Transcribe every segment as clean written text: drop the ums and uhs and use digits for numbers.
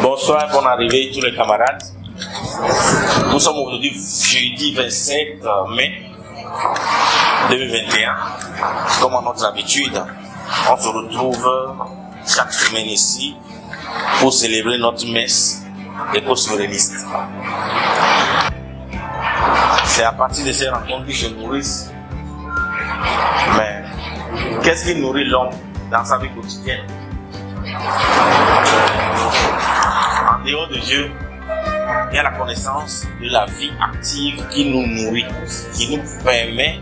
Bonsoir, bonne arrivée tous les camarades. Nous sommes aujourd'hui jeudi 27 mai 2021. Comme à notre habitude, on se retrouve chaque semaine ici pour célébrer notre messe éco-souverainistes. C'est à partir de ces rencontres qui se nourrissent. Mais qu'est-ce qui nourrit l'homme dans sa vie quotidienne? En dehors de Dieu, il y a la connaissance de la vie active qui nous nourrit, qui nous permet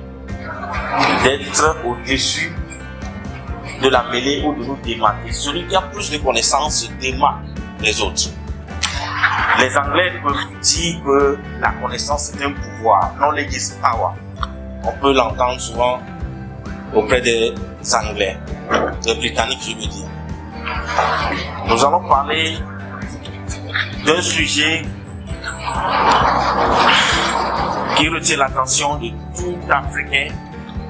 d'être au-dessus de la mêlée ou de nous démarquer. Celui qui a plus de connaissances se démarque des autres. Les Anglais peuvent dire que la connaissance est un pouvoir, knowledge is power. On peut l'entendre souvent auprès des Anglais, des Britanniques, je veux dire. Nous allons parler d'un sujet qui retient l'attention de tout Africain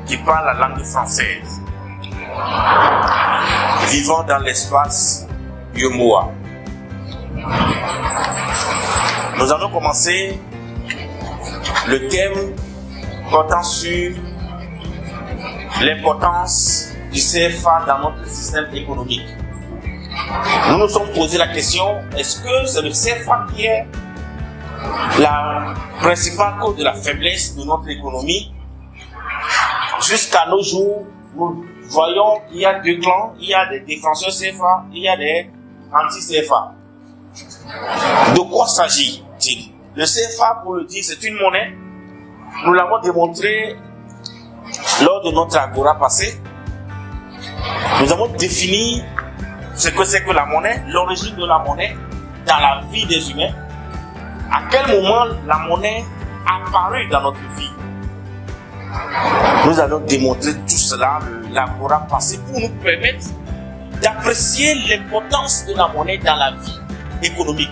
qui parle la langue française, vivant dans l'espace Yomoa. Nous allons commencer le thème portant sur l'importance du CFA dans notre système économique. Nous nous sommes posé la question, est-ce que c'est le CFA qui est la principale cause de la faiblesse de notre économie? Jusqu'à nos jours, nous voyons qu'il y a deux clans, il y a des défenseurs CFA, il y a des anti-CFA. De quoi s'agit-il? Le CFA, pour le dire, c'est une monnaie. Nous l'avons démontré lors de notre agora passé. Nous avons défini ce que c'est que la monnaie, l'origine de la monnaie dans la vie des humains. À quel moment la monnaie a apparu dans notre vie? Nous allons démontrer tout cela l'agora passé pour nous permettre d'apprécier l'importance de la monnaie dans la vie économique.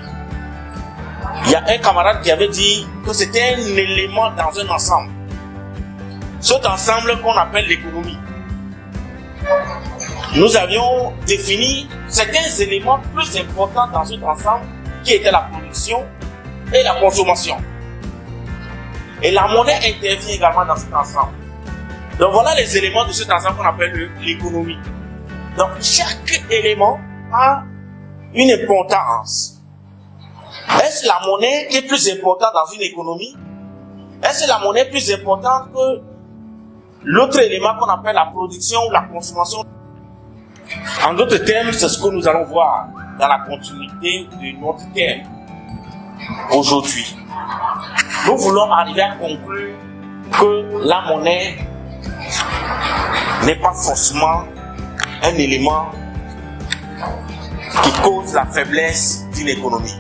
Il y a un camarade qui avait dit que c'était un élément dans un ensemble. Cet ensemble qu'on appelle l'économie. Nous avions défini certains éléments plus importants dans cet ensemble qui étaient la production et la consommation. Et la monnaie intervient également dans cet ensemble. Donc voilà les éléments de cet ensemble qu'on appelle l'économie. Donc chaque élément a une importance. Est-ce la monnaie qui est plus importante dans une économie? Est-ce la monnaie plus importante que l'autre élément qu'on appelle la production ou la consommation? En d'autres termes, c'est ce que nous allons voir dans la continuité de notre thème aujourd'hui. Nous voulons arriver à conclure que la monnaie n'est pas forcément un élément qui cause la faiblesse d'une économie.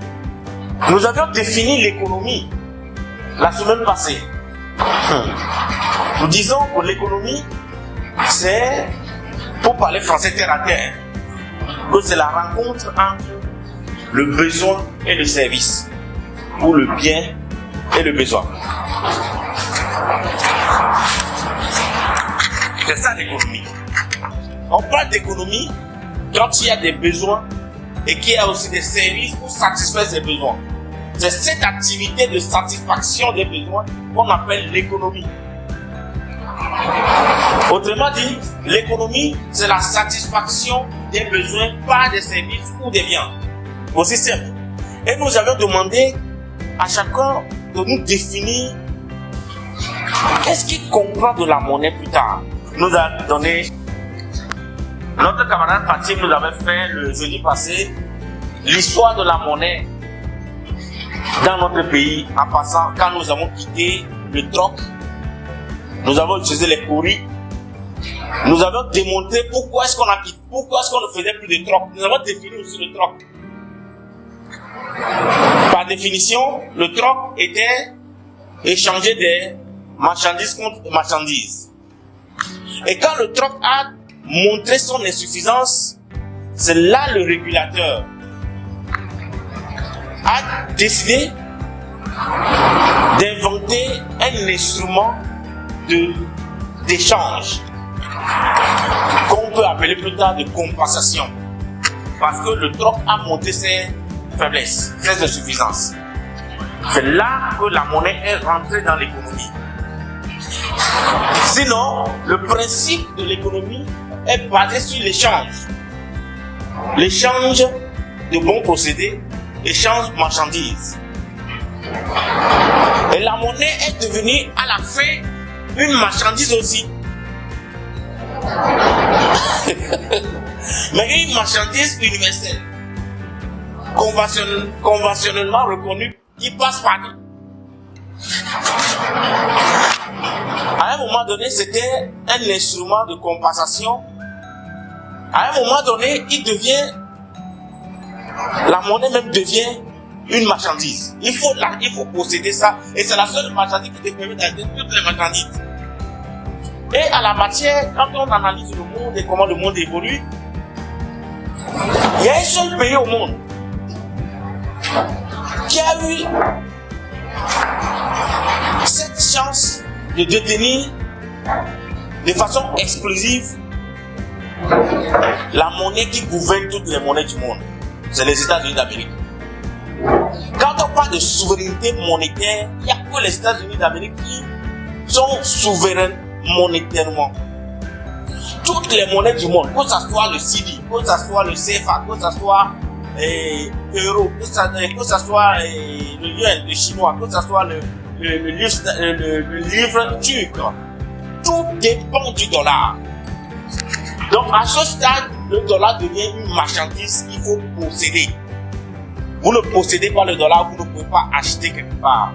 Nous avions défini l'économie la semaine passée. Nous disons que l'économie, c'est, pour parler français terre à terre, que c'est la rencontre entre le besoin et le service, ou le bien et le besoin. C'est ça l'économie. On parle d'économie quand il y a des besoins et qu'il y a aussi des services pour satisfaire ces besoins. C'est cette activité de satisfaction des besoins qu'on appelle l'économie. Autrement dit, l'économie, c'est la satisfaction des besoins par des services ou des biens. Aussi simple. Et nous avions demandé à chacun de nous définir qu'est-ce qu'il comprend de la monnaie plus tard. Nous a donné, notre camarade Fatim nous avait fait le jeudi passé l'histoire de la monnaie dans notre pays en passant quand nous avons quitté le troc. Nous avons utilisé les courriers. Nous avons démontré pourquoi est-ce qu'on a quitté, pourquoi est-ce qu'on ne faisait plus de troc. Nous avons défini aussi le troc. Par définition, le troc était échanger des marchandises contre marchandises. Et quand le troc a montré son insuffisance, c'est là le régulateur a décidé d'inventer un instrument d'échange qu'on peut appeler plus tard de compensation. Parce que le troc a monté ses faiblesse, très insuffisance. C'est là que la monnaie est rentrée dans l'économie. Sinon, le principe de l'économie est basé sur l'échange. L'échange de bons procédés, l'échange de marchandises. Et la monnaie est devenue à la fin une marchandise aussi. Mais une marchandise universelle, conventionnellement reconnue, qui passe partout. À un moment donné, c'était un instrument de compensation. À un moment donné, la monnaie même devient une marchandise. Il faut posséder ça. Et c'est la seule marchandise qui te permet d'acheter toutes les marchandises. Et à la matière, quand on analyse le monde et comment le monde évolue, il y a un seul pays au monde qui a eu cette chance de détenir de façon exclusive la monnaie qui gouverne toutes les monnaies du monde. C'est les États-Unis d'Amérique. Quand on parle de souveraineté monétaire, il n'y a que les États-Unis d'Amérique qui sont souverains monétairement. Toutes les monnaies du monde, que ce soit le CD, que ce soit le CFA, que ce soit l'euro, que ce soit le yuan, le chinois, que ce soit le livre turc, tout dépend du dollar. Donc à ce stade, le dollar devient une marchandise qu'il faut posséder. Vous ne possédez pas le dollar, vous ne pouvez pas acheter quelque part.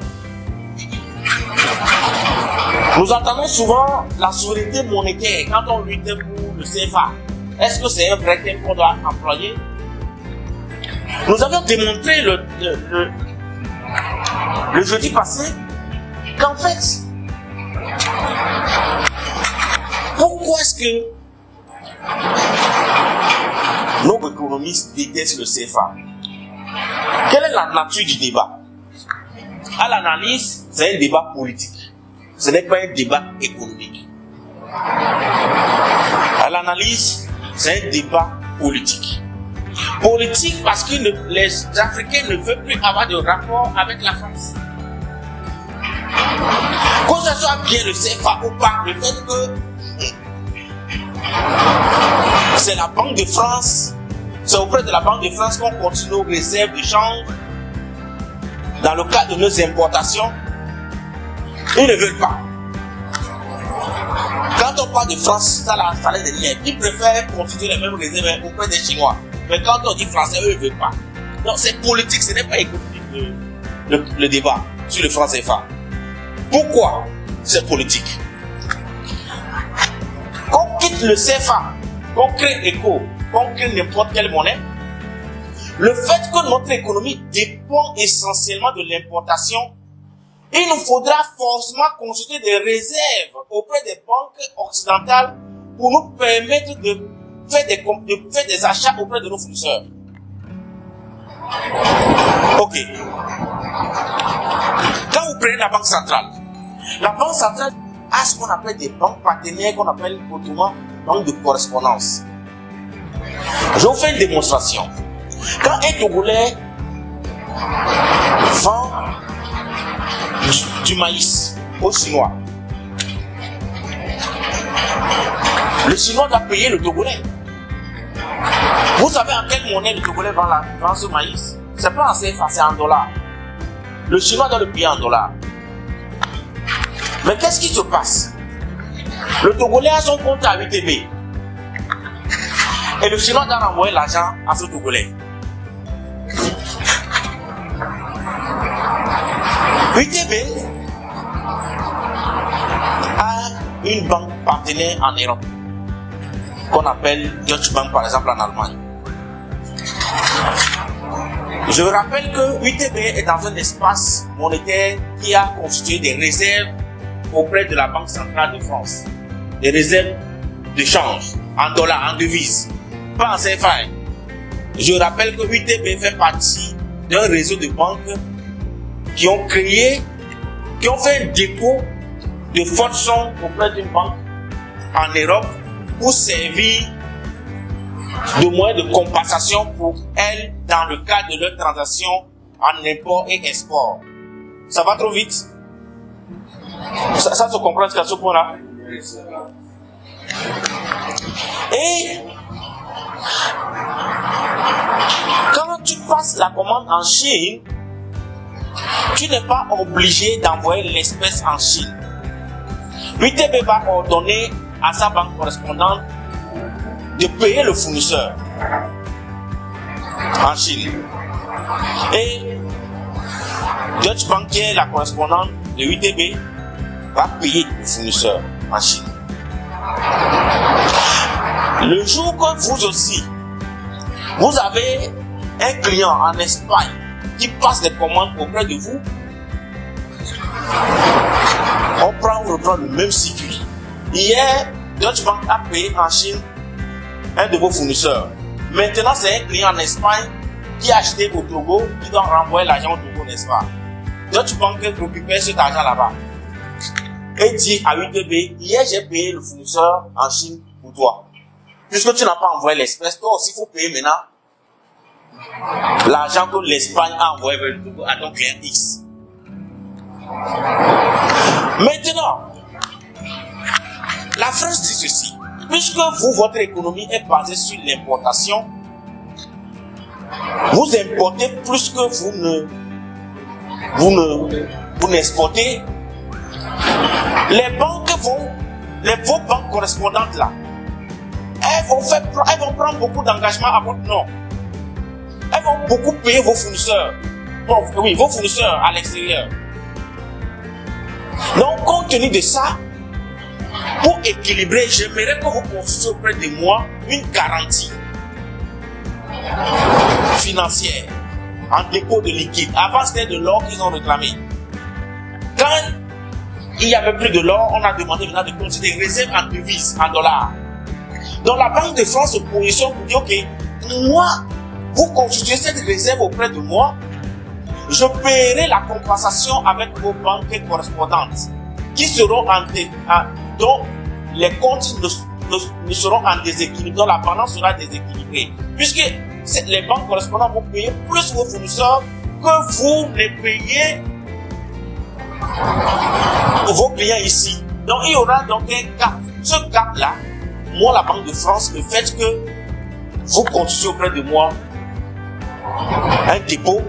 Nous entendons souvent la souveraineté monétaire quand on lutte pour le CFA. Est-ce que c'est un vrai thème qu'on doit employer? Nous avions démontré le jeudi passé qu'en fait, pourquoi est-ce que nos économistes détestent le CFA? Quelle est la nature du débat? À l'analyse, c'est un débat politique. Ce n'est pas un débat économique. À l'analyse, c'est un débat politique. Politique parce que les Africains ne veulent plus avoir de rapport avec la France. Que ce soit bien le CFA ou pas, le fait que c'est la Banque de France, c'est auprès de la Banque de France qu'on continue nos réserves de change dans le cadre de nos importations. Ils ne veulent pas. Quand on parle de France, ça les déniaise. Ils préfèrent constituer les mêmes réserves auprès des Chinois. Mais quand on dit français, eux ne veulent pas. Donc c'est politique, ce n'est pas économique le débat sur le franc CFA. Pourquoi c'est politique? Qu'on quitte le CFA, qu'on crée ECO, qu'on crée n'importe quelle monnaie, le fait que notre économie dépend essentiellement de l'importation, il nous faudra forcément consulter des réserves auprès des banques occidentales pour nous permettre de faire des achats auprès de nos fournisseurs. Ok. Quand vous prenez la banque centrale a ce qu'on appelle des banques partenaires, qu'on appelle autrement banques de correspondance. Je vous fais une démonstration. Quand un Togolais vend du maïs au Chinois, le Chinois doit payer le Togolais. Vous savez en quelle monnaie le Togolais vend ce maïs? C'est pas en CFA, c'est en dollars. Le Chinois doit le payer en dollars. Mais qu'est-ce qui se passe? Le Togolais a son compte à UTB. Et le Chinois doit renvoyer l'argent à ce Togolais. UTB a une banque partenaire en Europe, qu'on appelle Deutsche Bank par exemple en Allemagne. Je rappelle que UTB est dans un espace monétaire qui a constitué des réserves auprès de la Banque centrale de France. Des réserves de change en dollars, en devises, pas en CFA. Je rappelle que UTB fait partie d'un réseau de banques qui ont fait un dépôt de fortes sommes auprès d'une banque en Europe pour servir de moyens de compensation pour elles dans le cadre de leurs transactions en import et export. Ça va trop vite? Ça se comprend jusqu'à ce point-là? Et quand tu passes la commande en Chine, tu n'es pas obligé d'envoyer l'espèce en Chine. L'UTB va ordonner à sa banque correspondante de payer le fournisseur en Chine. Et Deutsche Bank, qui est la correspondante de UTB, va payer le fournisseur en Chine. Le jour que vous aussi, vous avez un client en Espagne qui passe des commandes auprès de vous, on reprend le même circuit. Hier, Deutsche Bank a payé en Chine un de vos fournisseurs. Maintenant, c'est un client en Espagne qui a acheté au Togo, qui doit renvoyer l'argent au Togo, n'est-ce pas? Deutsche Bank récupère cet argent là-bas et dit à UTB, hier j'ai payé le fournisseur en Chine pour toi. Puisque tu n'as pas envoyé l'espèce, toi aussi il faut payer maintenant l'argent que l'Espagne a envoyé vers le Togo à ton client X. Maintenant, la France dit ceci. Puisque vous, votre économie est basée sur l'importation, vous importez plus que vous n'exportez. Vos banques correspondantes là, elles vont prendre beaucoup d'engagement à votre nom. Elles vont beaucoup payer vos fournisseurs. Bon, oui, vos fournisseurs à l'extérieur. Donc, compte tenu de ça, pour équilibrer, j'aimerais que vous constituiez auprès de moi une garantie financière en dépôt de liquide. Avant, c'était de l'or qu'ils ont réclamé. Quand il n'y avait plus de l'or, on a demandé maintenant de constituer des réserves en devises, en dollars. Donc la Banque de France se positionne pour dire, ok, moi, vous constituez cette réserve auprès de moi, je paierai la compensation avec vos banques correspondantes, qui seront dont les comptes ne seront en déséquilibre, dont la balance sera déséquilibrée. Puisque les banques correspondantes vont payer plus vos fournisseurs que vous ne payez vos clients ici. Donc il y aura donc un gap. Ce gap-là, moi, la Banque de France, le fait que vous constituez auprès de moi un dépôt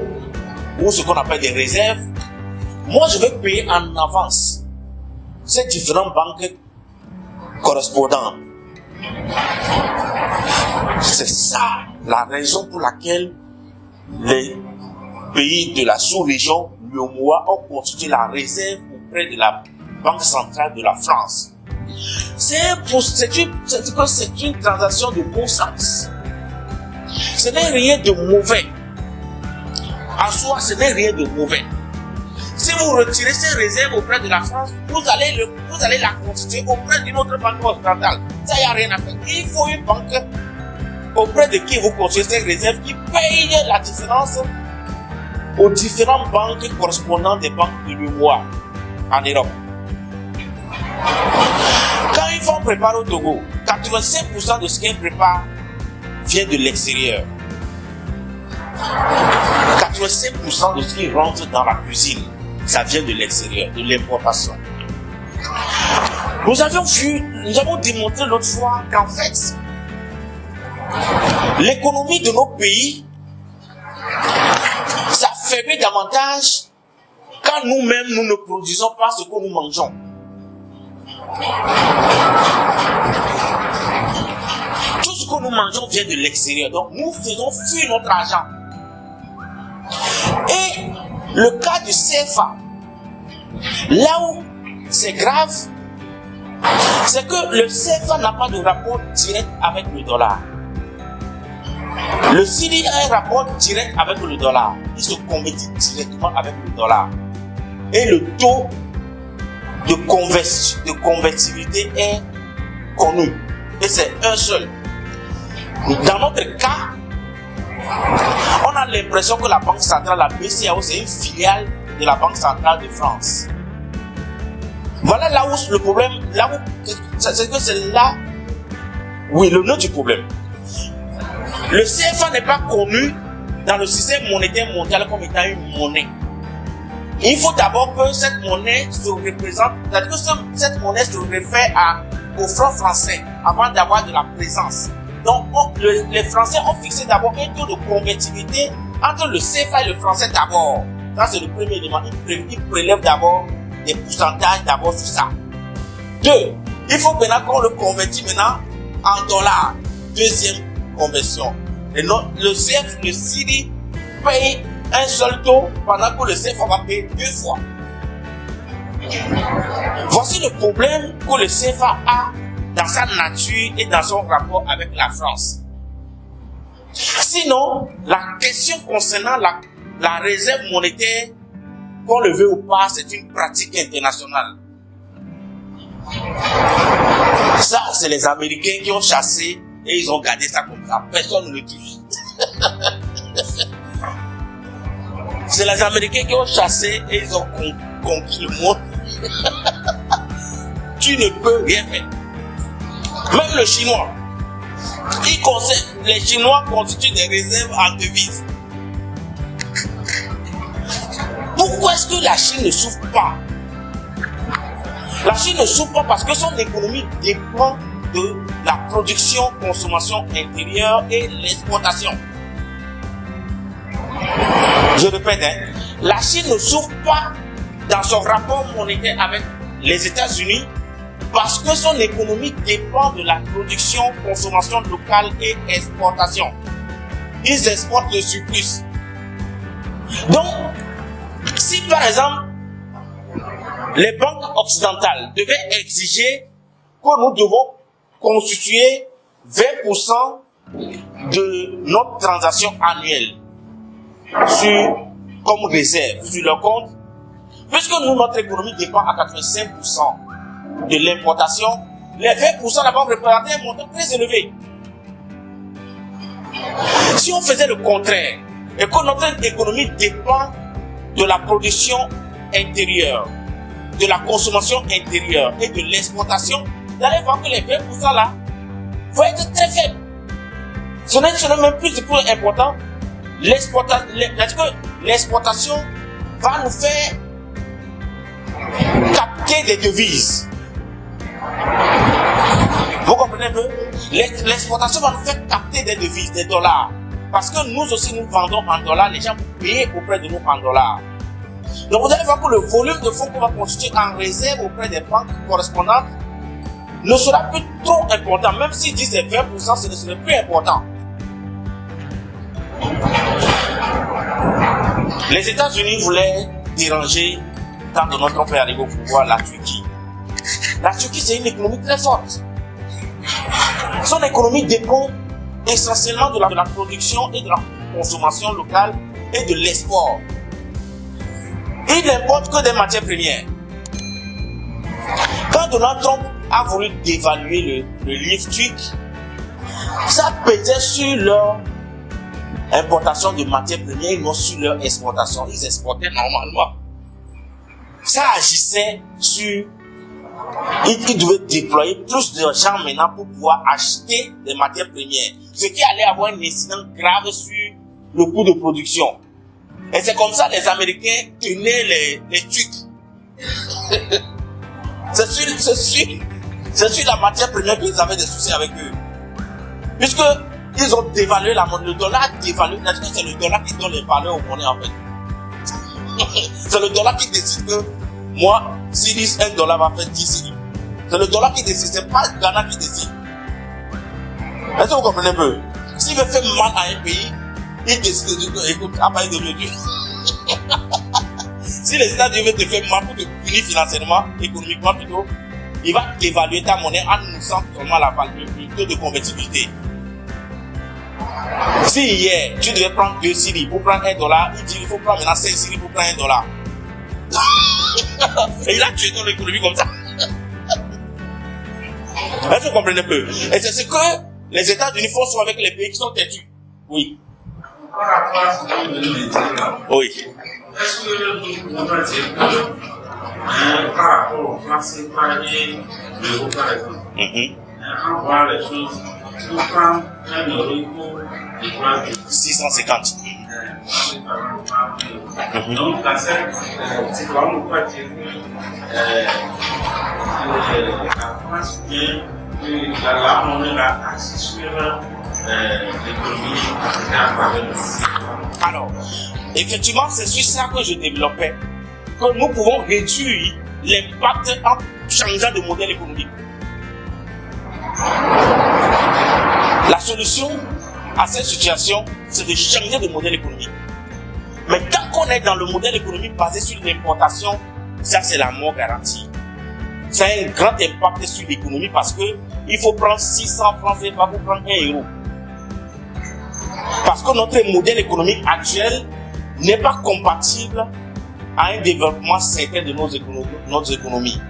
ou ce qu'on appelle des réserves, moi je vais payer en avance ces différentes banques correspondantes. C'est ça la raison pour laquelle les pays de la sous-région, l'UEMOA, ont constitué la réserve auprès de la Banque centrale de la France. C'est une transaction de bon sens. Ce n'est rien de mauvais. En soi, ce n'est rien de mauvais. Si vous retirez ces réserves auprès de la France, vous allez la constituer auprès d'une autre banque occidentale. Ça, il n'y a rien à faire. Il faut une banque auprès de qui vous constituez ces réserves qui paye la différence aux différentes banques correspondantes des banques de l'UEMOA en Europe. Quand ils font préparer au Togo, 85% de ce qu'ils préparent vient de l'extérieur. 85% de ce qui rentre dans la cuisine, ça vient de l'extérieur, de l'importation. Nous avons démontré l'autre fois qu'en fait, l'économie de nos pays s'affaiblit davantage quand nous-mêmes nous ne produisons pas ce que nous mangeons. Tout ce que nous mangeons vient de l'extérieur, donc nous faisons fuir notre argent. Et le cas du CFA, là où c'est grave, c'est que le CFA n'a pas de rapport direct avec le dollar. Le CDI a un rapport direct avec le dollar. Il se convertit directement avec le dollar. Et le taux de convertibilité est connu. Et c'est un seul. Dans notre cas, on a l'impression que la Banque centrale, la BCEAO, c'est une filiale de la Banque centrale de France. Voilà là où le problème, c'est que c'est là, oui, le nœud du problème. Le CFA n'est pas connu dans le système monétaire mondial comme étant une monnaie. Il faut d'abord que cette monnaie se représente, c'est-à-dire que cette monnaie se réfère au franc français avant d'avoir de la présence. Donc, les Français ont fixé d'abord un taux de convertibilité entre le CFA et le français d'abord. Ça, c'est le premier élément. Ils prélèvent d'abord des pourcentages d'abord sur ça. 2. Il faut maintenant qu'on le convertit maintenant en dollars. Deuxième conversion. Le CIRI paye un seul taux pendant que le CFA va payer 2 fois. Voici le problème que le CFA a dans sa nature et dans son rapport avec la France. Sinon, la question concernant la réserve monétaire, qu'on le veut ou pas, c'est une pratique internationale. Ça, c'est les Américains qui ont chassé et ils ont gardé ça comme ça. Personne ne le touche. C'est les Américains qui ont chassé et ils ont conquis le monde. Tu ne peux rien faire. Même le Chinois. Les Chinois constituent des réserves en devises. Pourquoi est-ce que la Chine ne souffre pas? La Chine ne souffre pas parce que son économie dépend de la production, consommation intérieure et l'exportation. Je répète, la Chine ne souffre pas dans son rapport monétaire avec les États-Unis parce que son économie dépend de la production, consommation locale et exportation. Ils exportent le surplus. Donc, si par exemple, les banques occidentales devaient exiger que nous devons constituer 20% de notre transaction annuelle comme réserve sur leur compte, puisque nous, notre économie dépend à 85% de l'importation, les 20% là-bas représentaient un montant très élevé. Si on faisait le contraire, et que notre économie dépend de la production intérieure, de la consommation intérieure et de l'exportation, vous allez voir que les 20% là vont être très faibles. Ce n'est même plus important. L'exportation va nous faire capter des devises. Vous comprenez un peu? L'exportation va nous faire capter des devises, des dollars. Parce que nous aussi, nous vendons en dollars, les gens payent auprès de nous en dollars. Donc vous allez voir que le volume de fonds qu'on va constituer en réserve auprès des banques correspondantes ne sera plus trop important. Même s'ils disent 20%, ce ne serait plus important. Les États-Unis voulaient déranger, quand Donald Trump est arrivé au pouvoir, la Turquie. La Turquie, c'est une économie très forte. Son économie dépend essentiellement de la production et de la consommation locale et de l'export. Il n'importe que des matières premières. Quand Donald Trump a voulu dévaluer le livre turc, ça pesait sur leur importation de matières premières et non sur leur exportation. Ils exportaient normalement. Ça agissait sur... Ils devaient déployer plus d'argent maintenant pour pouvoir acheter des matières premières. Ce qui allait avoir un incident grave sur le coût de production. Et c'est comme ça que les Américains tenaient les Turcs. C'est sur la matière première qu'ils avaient des soucis avec eux. Puisque ils ont dévalué la monnaie. Le dollar a dévalué. C'est le dollar qui donne les valeurs aux monnaies en fait. C'est le dollar qui décide que moi, Syrie, $1 va faire 10 Syrie. C'est le dollar qui décide, c'est pas le Ghana qui décide. Est-ce que vous comprenez un peu? S'il veut faire mal à un pays, il décide de dire, écoute, à part de Dieu. Si les États-Unis veulent te faire mal pour te punir financièrement, économiquement plutôt, il va dévaluer ta monnaie en annonçant seulement le taux de convertibilité. Si hier, tu devais prendre 2 Syries pour prendre $1, il dit il faut prendre maintenant 5 Syries pour prendre $1. Et il a tué ton économie comme ça. Est-ce que vous comprenez un peu? Et c'est ce que les États-Unis font souvent avec les pays qui sont têtus. Oui. Oui. Est-ce que vous comprenez par rapport au franc CFA et l'euro par exemple, on voit les choses pour prendre un euro, il faut 650. Donc, dans cette situation, on peut dire que la France vient la monnaie a axé sur l'économie africaine. Alors, effectivement, c'est sur ça que je développais, que nous pouvons réduire l'impact en changeant de modèle économique. La solution à cette situation, c'est de changer de modèle économique. Mais tant qu'on est dans le modèle économique basé sur l'importation, ça c'est la mort garantie. Ça a un grand impact sur l'économie parce que il faut prendre 600 francs CFA pour prendre 1 euro. Parce que notre modèle économique actuel n'est pas compatible à un développement certain de notre économie.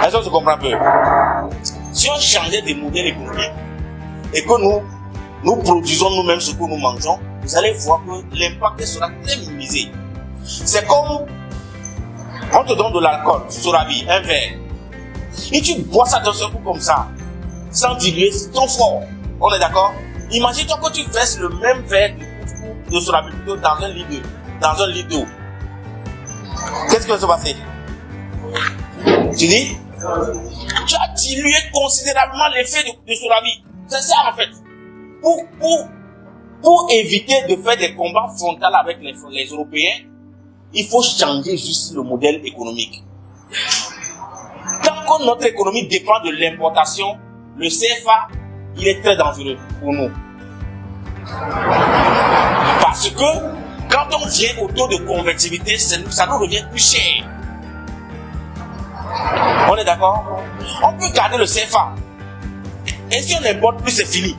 Est-ce que tu comprends un peu? Si on changeait de modèle économique et que nous produisons nous-mêmes ce que nous mangeons, vous allez voir que l'impact sera très minimisé. C'est comme on te donne de l'alcool, Sorabi, un verre. Et tu bois ça dans un coup comme ça, sans diluer, c'est trop fort. On est d'accord? Imagine-toi que tu verses le même verre de Sorabi plutôt dans un litre d'eau. Qu'est-ce qui va se passer? Tu dis? Tu as dilué considérablement l'effet de Sorabi. C'est ça en fait. Pour éviter de faire des combats frontaux avec les Européens, il faut changer juste le modèle économique. Tant que notre économie dépend de l'importation, le CFA, il est très dangereux pour nous. Parce que quand on vient au taux de convertibilité, ça nous revient plus cher. On est d'accord? On peut garder le CFA. Et si on n'importe plus, c'est fini.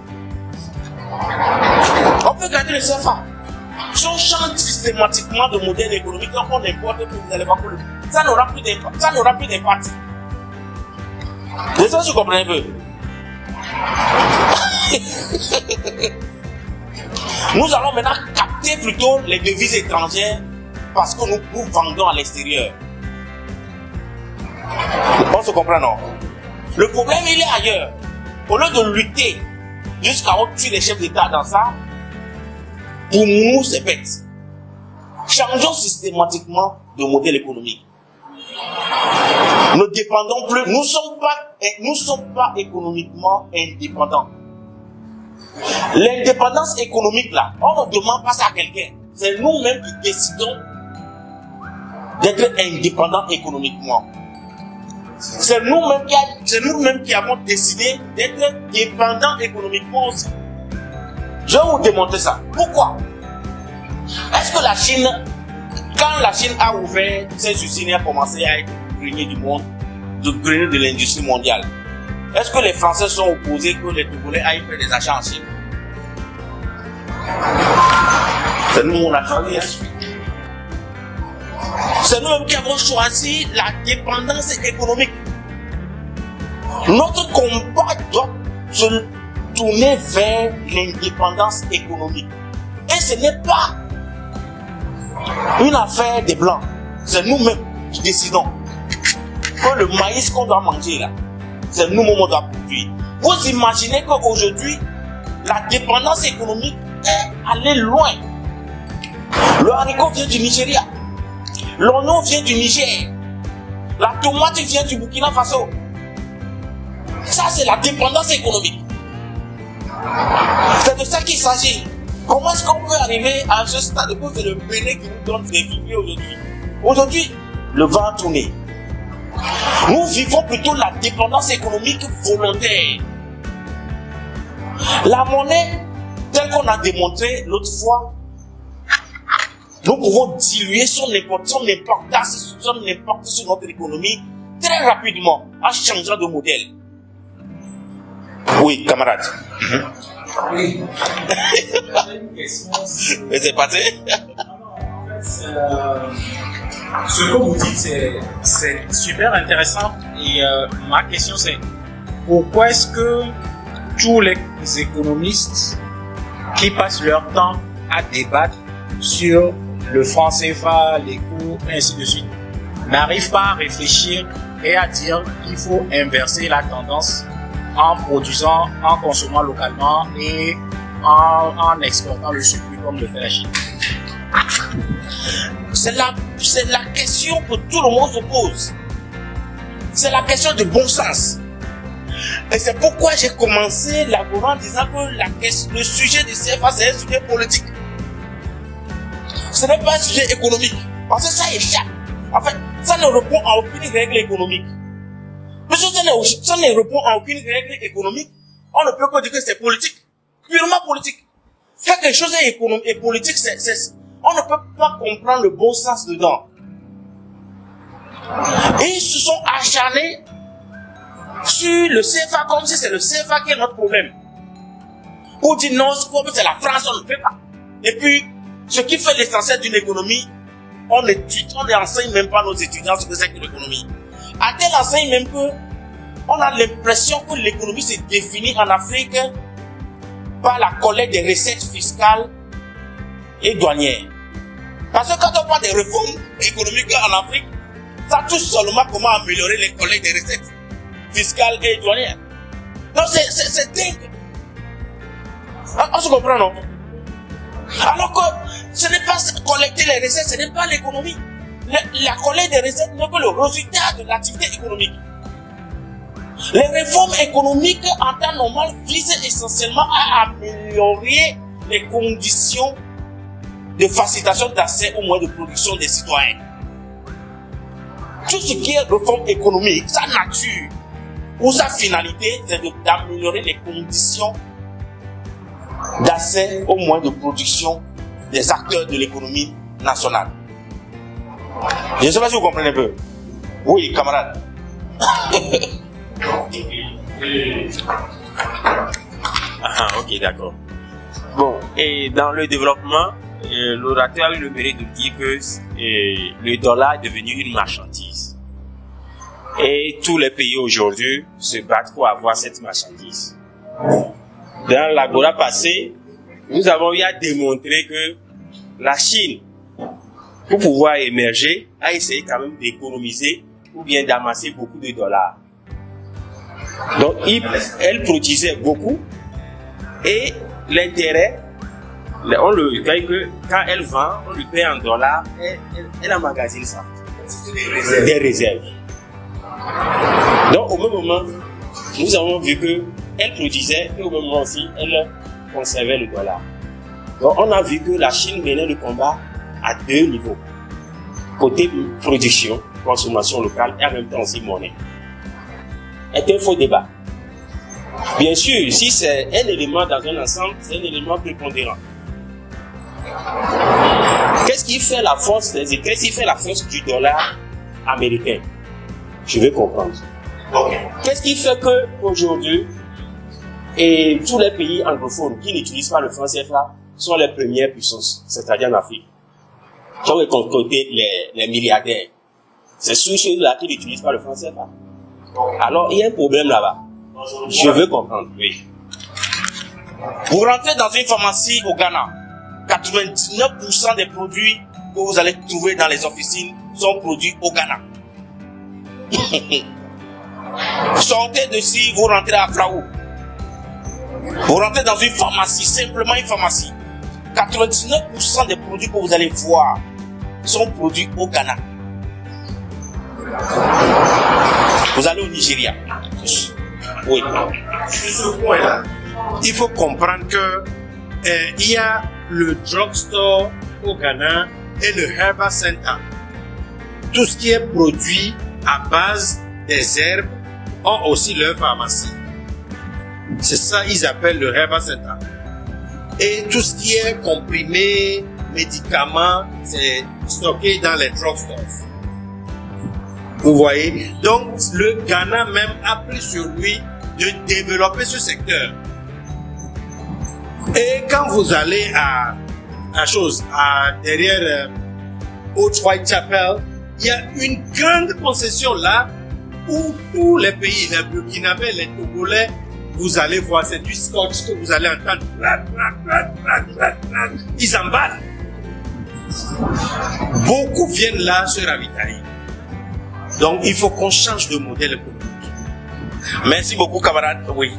On peut garder le CFA. Si on change systématiquement de modèle économique, donc on importe plus, vous allez voir que ça n'aura plus d'impact. C'est ça que je comprends un peu. Nous allons maintenant capter plutôt les devises étrangères parce que nous vendons à l'extérieur. On se comprend, non? Le problème, il est ailleurs. Au lieu de lutter jusqu'à ce qu'on tue les chefs d'État dans ça, pour nous, c'est bête. Changeons systématiquement de modèle économique. Ne dépendons plus, nous sommes pas économiquement indépendants. L'indépendance économique là, on ne demande pas ça à quelqu'un. C'est nous-mêmes qui décidons d'être indépendants économiquement. C'est nous-mêmes qui avons décidé d'être dépendants économiquement aussi. Je vais vous démontrer ça. Pourquoi? Est-ce que la Chine, quand la Chine a ouvert ses usines et a commencé à être grenier du monde, de grenier de l'industrie mondiale, est-ce que les Français sont opposés que les Togolais aillent faire des achats en Chine? C'est nous, on a choisi. C'est nous-mêmes qui avons choisi la dépendance économique. Notre combat doit se tourner vers l'indépendance économique. Et ce n'est pas une affaire des Blancs. C'est nous-mêmes qui décidons que le maïs qu'on doit manger là, c'est nous-mêmes qui doit produire. Vous imaginez qu'aujourd'hui, la dépendance économique est allée loin. Le haricot vient du Nigeria. L'oignon vient du Niger. La tomate vient du Burkina Faso. Ça, c'est la dépendance économique. C'est de ça qu'il s'agit. Comment est-ce qu'on peut arriver à ce stade où c'est le Bénin qui nous donne des viviers aujourd'hui? Aujourd'hui, le vent a tourné. Nous vivons plutôt la dépendance économique volontaire. La monnaie, telle qu'on a démontré l'autre fois, nous pouvons diluer son impact sur notre économie très rapidement en changeant de modèle. Oui, camarade. Oui. J'avais une question. Mais c'est passé? En fait, ce que vous dites, c'est super intéressant. Et ma question, c'est pourquoi est-ce que tous les économistes qui passent leur temps à débattre sur le franc CFA, les cours, et ainsi de suite, n'arrivent pas à réfléchir et à dire qu'il faut inverser la tendance en produisant, en consommant localement et en exportant le surplus comme le fait la Chine? C'est la question que tout le monde se pose. C'est la question de bon sens. Et c'est pourquoi j'ai commencé l'agora en disant que le sujet du CFA, c'est un sujet politique. Ce n'est pas un sujet économique. Parce que ça échappe. En fait, ça ne répond à aucune règle économique. Puisque ça ne répond à aucune règle économique, on ne peut que dire que c'est politique. Purement politique. Quelque chose est politique, on ne peut pas comprendre le bon sens dedans. Et ils se sont acharnés sur le CFA comme si c'est le CFA qui est notre problème. Ou dit non, c'est la France, on ne peut pas. Et puis, ce qui fait l'essentiel d'une économie, on n'enseigne même pas nos étudiants ce que c'est que l'économie. À tel enseigne même que on a l'impression que l'économie se définit en Afrique par la collecte des recettes fiscales et douanières. Parce que quand on parle des réformes économiques en Afrique, ça touche seulement comment améliorer les collectes des recettes fiscales et douanières. Donc c'est dingue. On se comprend, non? Alors que ce n'est pas collecter les recettes, ce n'est pas l'économie. La collecte des recettes n'est que le résultat de l'activité économique. Les réformes économiques en temps normal visent essentiellement à améliorer les conditions de facilitation d'accès aux moyens de production des citoyens. Tout ce qui est réforme économique, sa nature ou sa finalité, c'est d'améliorer les conditions d'accès aux moyens de production des acteurs de l'économie nationale. Je ne sais pas si vous comprenez un peu. Oui, camarade. Ok, d'accord. Bon, et dans le développement, l'orateur a eu le mérite de dire que le dollar est devenu une marchandise. Et tous les pays aujourd'hui se battent pour avoir cette marchandise. Dans l'agora passée, nous avons eu à démontrer que la Chine, pour pouvoir émerger, a essayé quand même d'économiser ou bien d'amasser beaucoup de dollars. Donc, elle produisait beaucoup et l'intérêt, on le paye que quand elle vend, on lui paye en dollars et elle emmagasine ça. Des réserves. Donc, au même moment, nous avons vu que elle produisait et au même moment aussi, elle conservait le dollar. Donc, on a vu que la Chine menait le combat à deux niveaux. Côté production, consommation locale et en même temps aussi monnaie. C'est un faux débat. Bien sûr, si c'est un élément dans un ensemble, c'est un élément prépondérant. Qu'est-ce qui fait la force du dollar américain? Je vais comprendre. Okay. Qu'est-ce qui fait que aujourd'hui, et tous les pays anglophones qui n'utilisent pas le franc CFA sont les premières puissances, c'est-à-dire en Afrique. Qui ont concocté les milliardaires. C'est ceux-là qui n'utilisent pas le franc CFA. Alors, il y a un problème là-bas. Je veux comprendre, oui. Vous rentrez dans une pharmacie au Ghana, 99% des produits que vous allez trouver dans les officines sont produits au Ghana. Sortez d'ici, vous rentrez à Fraou. Vous rentrez dans une pharmacie, simplement une pharmacie. 99% des produits que vous allez voir sont produits au Ghana. Vous allez au Nigeria. Oui. Sur ce point-là, il faut comprendre que il y a le drugstore au Ghana et le Herbal Center. Tout ce qui est produit à base des herbes ont aussi leur pharmacie. C'est ça ils appellent le Herbal Center. Et tout ce qui est comprimé, médicaments, c'est stocké dans les drugstores. Vous voyez? Donc, le Ghana même a pris sur lui de développer ce secteur. Et quand vous allez derrière Old Whitechapel, il y a une grande concession là où tous les pays, les Burkinabés, les Togolais, vous allez voir, c'est du scotch que vous allez entendre. Ils emballent. Beaucoup viennent là se ravitailler. Donc, il faut qu'on change de modèle économique. Merci beaucoup, camarade. Oui.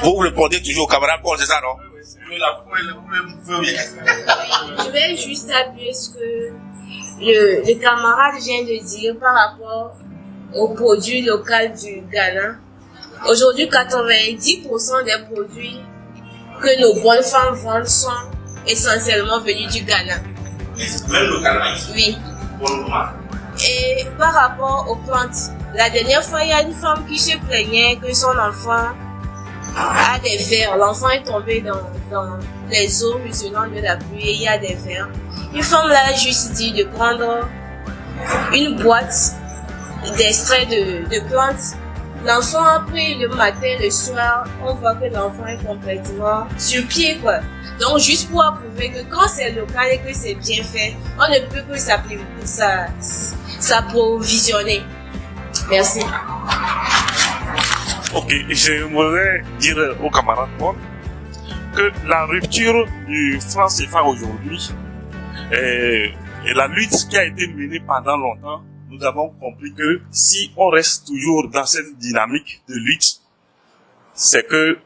Vous répondez toujours aux camarades, c'est ça, non? Je vais juste appuyer ce que le camarade vient de dire par rapport au produit local du Ghana. Aujourd'hui, 90% des produits que nos bonnes femmes vendent sont essentiellement venus du Ghana. Même le Ghana ici. Oui. Et par rapport aux plantes, la dernière fois, il y a une femme qui se plaignait que son enfant a des vers. L'enfant est tombé dans les eaux ruisselantes de la pluie et il y a des vers. Une femme l'a juste dit de prendre une boîte d'extrait de plantes. L'enfant a pris le matin, le soir, on voit que l'enfant est complètement sur pied, quoi. Donc, juste pour approuver que quand c'est local et que c'est bien fait, on ne peut que s'approvisionner. Merci. Ok, j'aimerais dire aux camarades Paul que la rupture du franc CFA aujourd'hui et la lutte qui a été menée pendant longtemps, nous avons compris que si on reste toujours dans cette dynamique de lutte, c'est que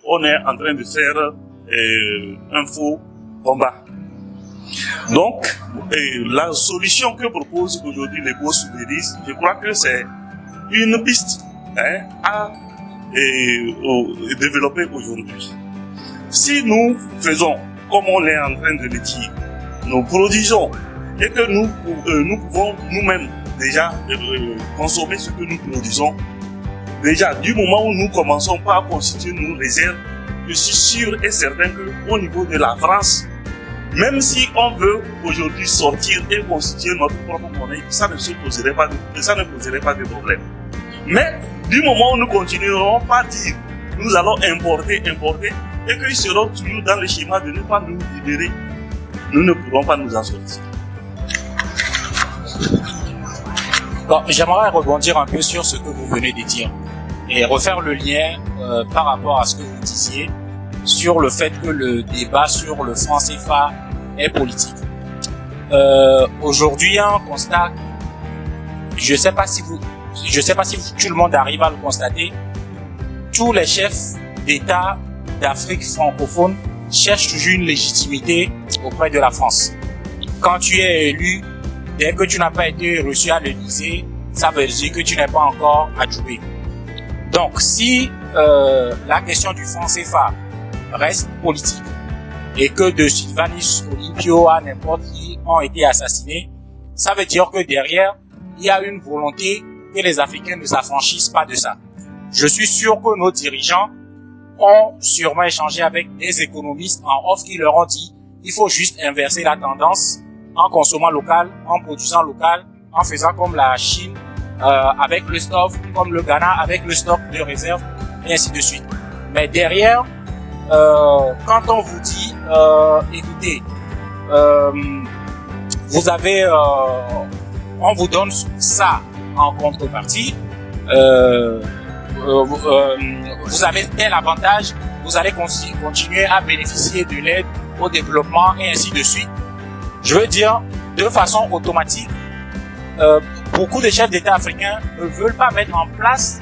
on est en train de faire un faux combat. Donc, la solution que propose aujourd'hui les go-souverainistes, je crois que c'est une piste à développer aujourd'hui. Si nous faisons comme on est en train de le dire, nous produisons et que nous pouvons nous-mêmes déjà consommer ce que nous produisons, déjà du moment où nous commençons par constituer nos réserves, je suis sûr et certain qu'au niveau de la France, même si on veut aujourd'hui sortir et constituer notre propre monnaie, ça ne poserait pas de problème. Mais du moment où nous continuerons par dire nous allons importer, et qu'ils seront toujours dans le schéma de ne pas nous libérer, nous ne pourrons pas nous en sortir. Bon, j'aimerais rebondir un peu sur ce que vous venez de dire et refaire le lien par rapport à ce que vous disiez sur le fait que le débat sur le franc CFA est politique. Aujourd'hui, un constat, je sais pas si tout le monde arrive à le constater, tous les chefs d'État d'Afrique francophone cherchent toujours une légitimité auprès de la France. Quand tu es élu, dès que tu n'as pas été reçu à l'Élysée, ça veut dire que tu n'es pas encore adjoué. Donc, si la question du franc CFA reste politique et que de Sylvanus Olympio à n'importe qui ont été assassinés, ça veut dire que derrière, il y a une volonté que les Africains ne s'affranchissent pas de ça. Je suis sûr que nos dirigeants ont sûrement échangé avec des économistes en off qui leur ont dit il faut juste inverser la tendance en consommant local, en produisant local, en faisant comme la Chine avec le stock, comme le Ghana avec le stock de réserve, et ainsi de suite. Mais derrière, quand on vous dit écoutez, vous avez on vous donne ça en contrepartie, vous avez tel avantage, vous allez continuer à bénéficier de l'aide au développement et ainsi de suite. Je veux dire, de façon automatique, beaucoup de chefs d'État africains ne veulent pas mettre en place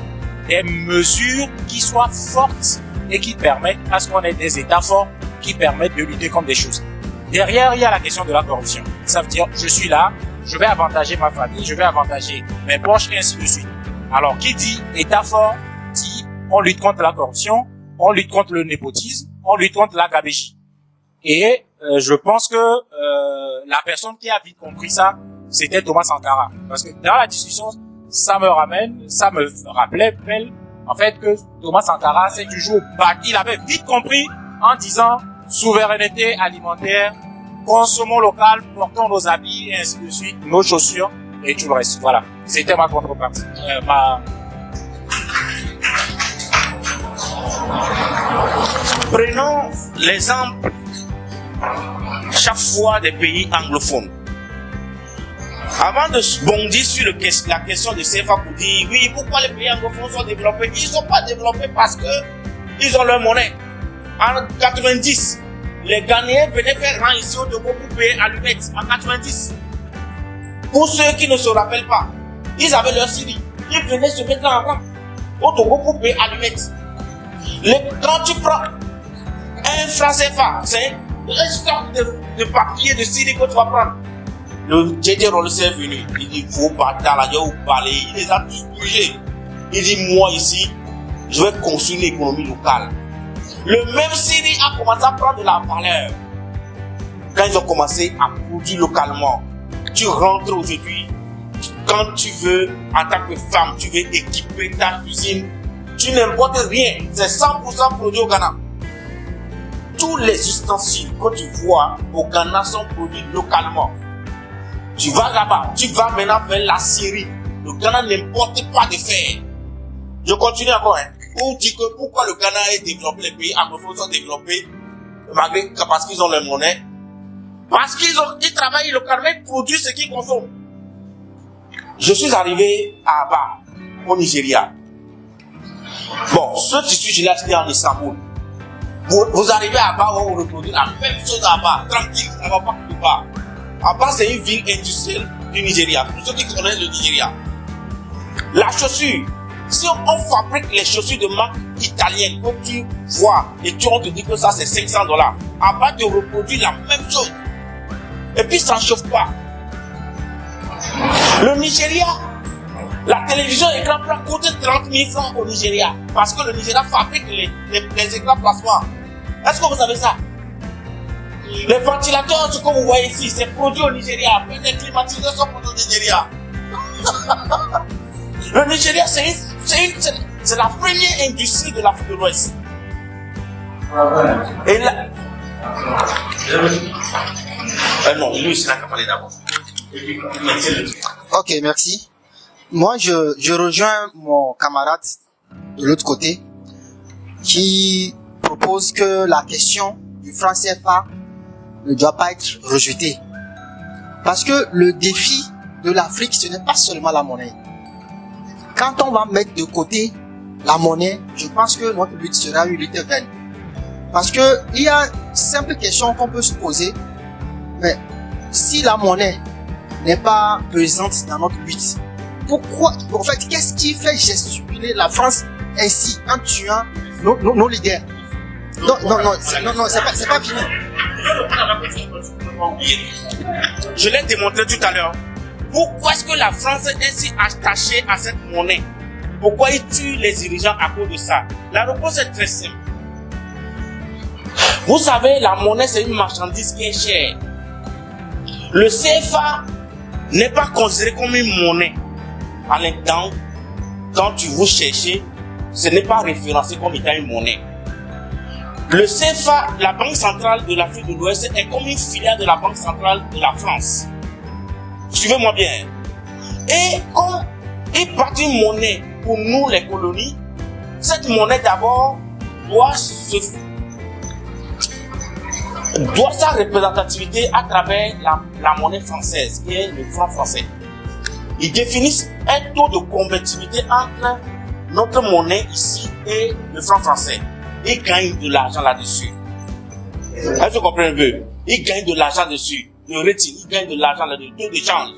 des mesures qui soient fortes et qui permettent à ce qu'on ait des États forts qui permettent de lutter contre des choses. Derrière, il y a la question de la corruption. Ça veut dire, je suis là, je vais avantager ma famille, je vais avantager mes proches et ainsi de suite. Alors, qui dit État fort, dit on lutte contre la corruption, on lutte contre le népotisme, on lutte contre la gabegie. Et je pense que la personne qui a vite compris ça, c'était Thomas Sankara. Parce que dans la discussion, ça me rappelait, en fait, que Thomas Sankara s'est toujours battu. Il avait vite compris en disant souveraineté alimentaire, consommons local, portons nos habits et ainsi de suite, nos chaussures et tout le reste. Voilà. C'était ma contrepartie. Prenons l'exemple chaque fois des pays anglophones. Avant de bondir sur la question de CFA pour dire oui, pourquoi les pays anglophones sont développés? Ils ne sont pas développés parce que ils ont leur monnaie. En 90, les Ghanéens venaient faire rang ici au Togo pour payer allumettes. En 90. Pour ceux qui ne se rappellent pas, ils avaient leur Syrie. Ils venaient se mettre en rang. Au Togo, pour payer allumettes. Quand tu prends un franc CFA, c'est un stock de papier, de CD que tu vas prendre. Le JJ Rolls est venu. Il dit, faut bâtard, là, vous parler. Il les a tous bougés. Il dit, moi ici, je vais construire l'économie locale. Le même CD a commencé à prendre de la valeur. Quand ils ont commencé à produire localement, tu rentres aujourd'hui, quand tu veux, en tant que femme, tu veux équiper ta cuisine, tu n'importes rien. C'est 100% produit au Ghana. Tous les ustensiles que tu vois au Ghana sont produits localement. Tu vas là-bas, tu vas maintenant faire la Syrie. Le Ghana n'importe pas de fer. Je continue encore, hein. Pour dire que pourquoi le Ghana est développé, les pays anglophones sont développés, malgré parce qu'ils ont leur monnaie. Parce qu'ils travaillent localement, ils produisent ce qu'ils consomment. Je suis arrivé à Aba, au Nigeria. Bon, ce tissu, je l'ai acheté en Istanbul. Vous arrivez à Aba, on reproduit la même chose à Aba, tranquille, ça ne va pas quelque part. Aba, c'est une ville industrielle du Nigeria. Pour ceux qui connaissent le Nigeria. La chaussure, si on fabrique les chaussures de marque italienne, que tu vois, et on te dit que ça c'est $500, Aba te reproduit la même chose. Et puis ça ne chauffe pas. Le Nigeria, la télévision écran plat coûte 30 000 francs au Nigeria. Parce que le Nigeria fabrique les écrans plasma. Est-ce que vous savez ça? Les ventilateurs, ce que vous voyez ici, c'est produit au Nigeria. Les climatiseurs sont produits au Nigeria. Le Nigeria, c'est la première industrie de l'Afrique de l'Ouest. Et là... non, lui, c'est là qu'on parlait d'abord. Ok, merci. Moi, je rejoins mon camarade de l'autre côté qui propose que la question du franc CFA ne doit pas être rejetée. Parce que le défi de l'Afrique, ce n'est pas seulement la monnaie. Quand on va mettre de côté la monnaie, je pense que notre lutte sera une lutte vaine. Parce que il y a une simple question qu'on peut se poser. Mais si la monnaie n'est pas présente dans notre lutte, pourquoi, en fait, qu'est-ce qui fait gesticuler la France ainsi en tuant nos leaders? Non, c'est pas fini. Je l'ai démontré tout à l'heure. Pourquoi est-ce que la France est si attachée à cette monnaie? Pourquoi ils tuent les dirigeants à cause de ça? La réponse est très simple. Vous savez, la monnaie, c'est une marchandise qui est chère. Le CFA n'est pas considéré comme une monnaie. En même temps, quand tu veux chercher, ce n'est pas référencé comme étant une monnaie. Le CFA, la Banque centrale de l'Afrique de l'Ouest, est comme une filiale de la Banque centrale de la France. Suivez-moi bien. Et comme il part une monnaie pour nous, les colonies, cette monnaie d'abord doit sa représentativité à travers la monnaie française, qui est le franc français. Ils définissent un taux de convertibilité entre notre monnaie ici et le franc français. Ils gagnent de l'argent là-dessus. Est-ce que vous comprenez un peu? Ils gagnent de l'argent dessus. Le rating, ils gagnent de l'argent là-dessus. Taux d'échange.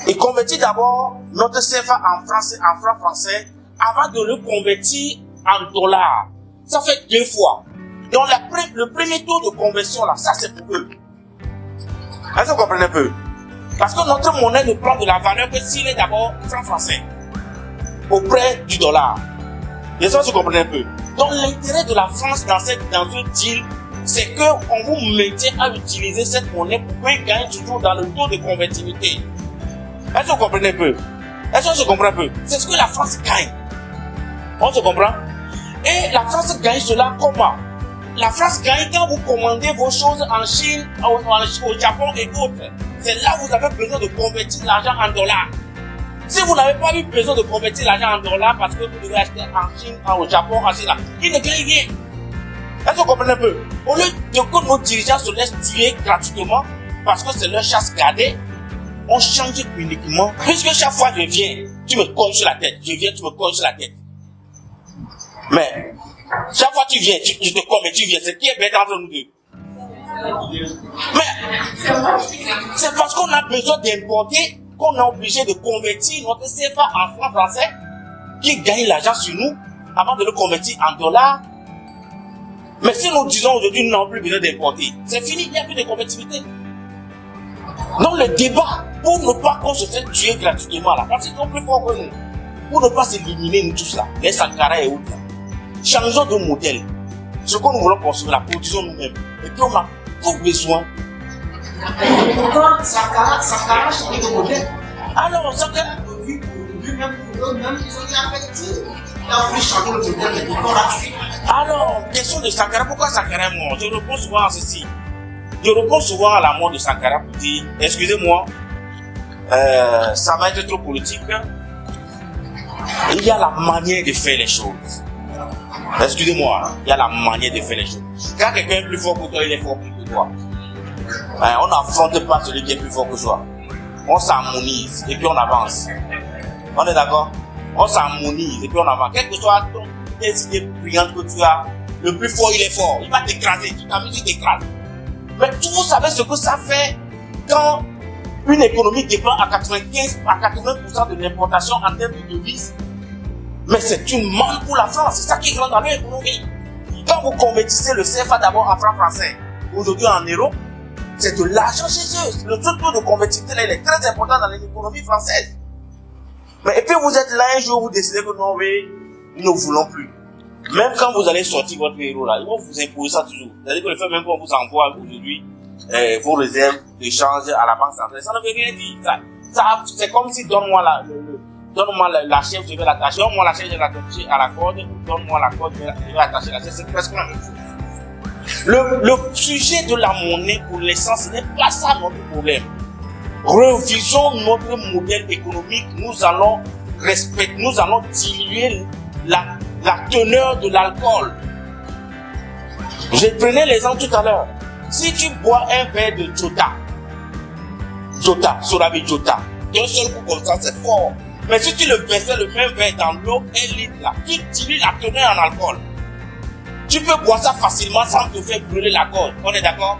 Ils convertissent d'abord notre CFA en franc français avant de le convertir en dollars. Ça fait 2 fois. Donc le premier taux de conversion là, ça c'est pour eux. Est-ce que vous comprenez un peu? Parce que notre monnaie ne prend de la valeur que s'il est d'abord franc français auprès du dollar. Et ça, vous comprenez un peu. Donc l'intérêt de la France dans ce deal, c'est qu'on vous maintient à utiliser cette monnaie pour qu'on gagne toujours dans le taux de convertibilité. Est-ce que vous comprenez un peu? Est-ce qu'on se comprend un peu? C'est ce que la France gagne. On se comprend? Et la France gagne cela comment? La France gagne quand vous commandez vos choses en Chine, au Japon et autres. C'est là où vous avez besoin de convertir l'argent en dollars. Si vous n'avez pas eu besoin de convertir l'argent en dollars parce que vous devez acheter en Chine, au Japon, en Chine, ils ne gagnent rien. Est-ce que vous comprenez un peu? Au lieu de que nos dirigeants se laissent tuer gratuitement parce que c'est leur chasse gardée, on change uniquement. Puisque chaque fois je viens, tu me colles sur la tête. Je viens, tu me colles sur la tête. Mais, chaque fois tu viens, je te colle, mais tu viens. C'est qui est bête entre nous deux? Mais, c'est parce qu'on a besoin d'importer qu'on est obligé de convertir notre CFA en franc français qui gagnent l'argent sur nous avant de le convertir en dollars. Mais si nous disons aujourd'hui nous n'avons plus besoin d'importer, c'est fini, il n'y a plus de convertibilité. Donc le débat, pour ne pas qu'on se fasse tuer gratuitement là, parce qu'ils sont plus forts que nous, pour ne pas s'éliminer nous tous là, les Sankara et autres là, changeons de modèle. Ce que nous voulons construire, la produisons nous-mêmes. Et puis on a tout besoin. Pourquoi Sankara change de modèle? Alors, Sankara, lui-même, ils ont déjà fait tout. Il a voulu changer le modèle, mais pourquoi l'a tué? alors, question de Sankara, pourquoi Sankara est mort? Je réponds souvent à ceci. Je réponds souvent à la mort de Sankara pour dire, excusez-moi, ça va être trop politique. Il y a la manière de faire les choses. Excusez-moi, il y a la manière de faire les choses. Quand quelqu'un est plus fort que toi, il est fort plus que toi. On n'affronte pas celui qui est plus fort que toi. On s'harmonise et puis on avance. On est d'accord? On s'harmonise et puis on avance. Quel que soit ton idée brillante que tu as, le plus fort il est fort. Il va t'écraser. Tu t'amuses, il t'écrase. Mais vous savez ce que ça fait quand une économie dépend à 95 à 80% de l'importation en termes de devises? Mais c'est une manne pour la France. C'est ça qui est grand dans l'économie. Quand vous convertissez le CFA d'abord en franc français, aujourd'hui en euros, c'est de l'argent chez eux. Le taux de convertibilité là, il est très important dans l'économie française. Mais et puis vous êtes là un jour, vous décidez que non, oui, nous ne voulons plus. Même quand vous allez sortir votre euro là, ils vont vous imposer ça toujours. C'est-à-dire que le fait même qu'on vous envoie aujourd'hui vos réserves d'échange à la banque centrale, ça ne veut rien dire. Ça c'est comme si donne-moi la chaîne, je vais l'attacher. Donne-moi la chaîne, je vais l'attacher à la corde. Donne-moi la corde, je vais attacher la chaîne. C'est presque la même chose. Le sujet de la monnaie, pour l'essence, ce n'est pas ça notre problème. Revisons notre modèle économique. Nous allons diminuer la teneur de l'alcool. Je prenais l'exemple tout à l'heure. Si tu bois un verre de Sorabi Jota, d'un seul coup comme ça, c'est fort. Mais si tu le versais le même verre dans l'eau, 1 litre là, tu diminues la teneur en alcool. Tu peux boire ça facilement sans te faire brûler la gorge. On est d'accord?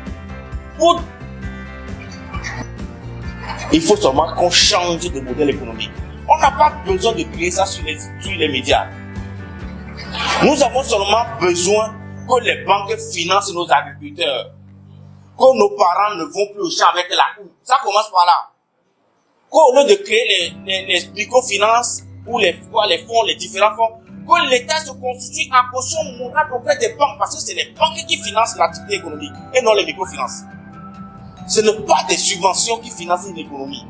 Il faut seulement qu'on change de modèle économique. On n'a pas besoin de créer ça sur les médias. Nous avons seulement besoin que les banques financent nos agriculteurs. Que nos parents ne vont plus au champ avec la houe. Ça commence par là. Qu'au lieu de créer les microfinances ou les fonds, les différents fonds, que l'État se constitue en caution morale auprès des banques, parce que c'est les banques qui financent l'activité économique et non les microfinances. Ce n'est pas des subventions qui financent une économie.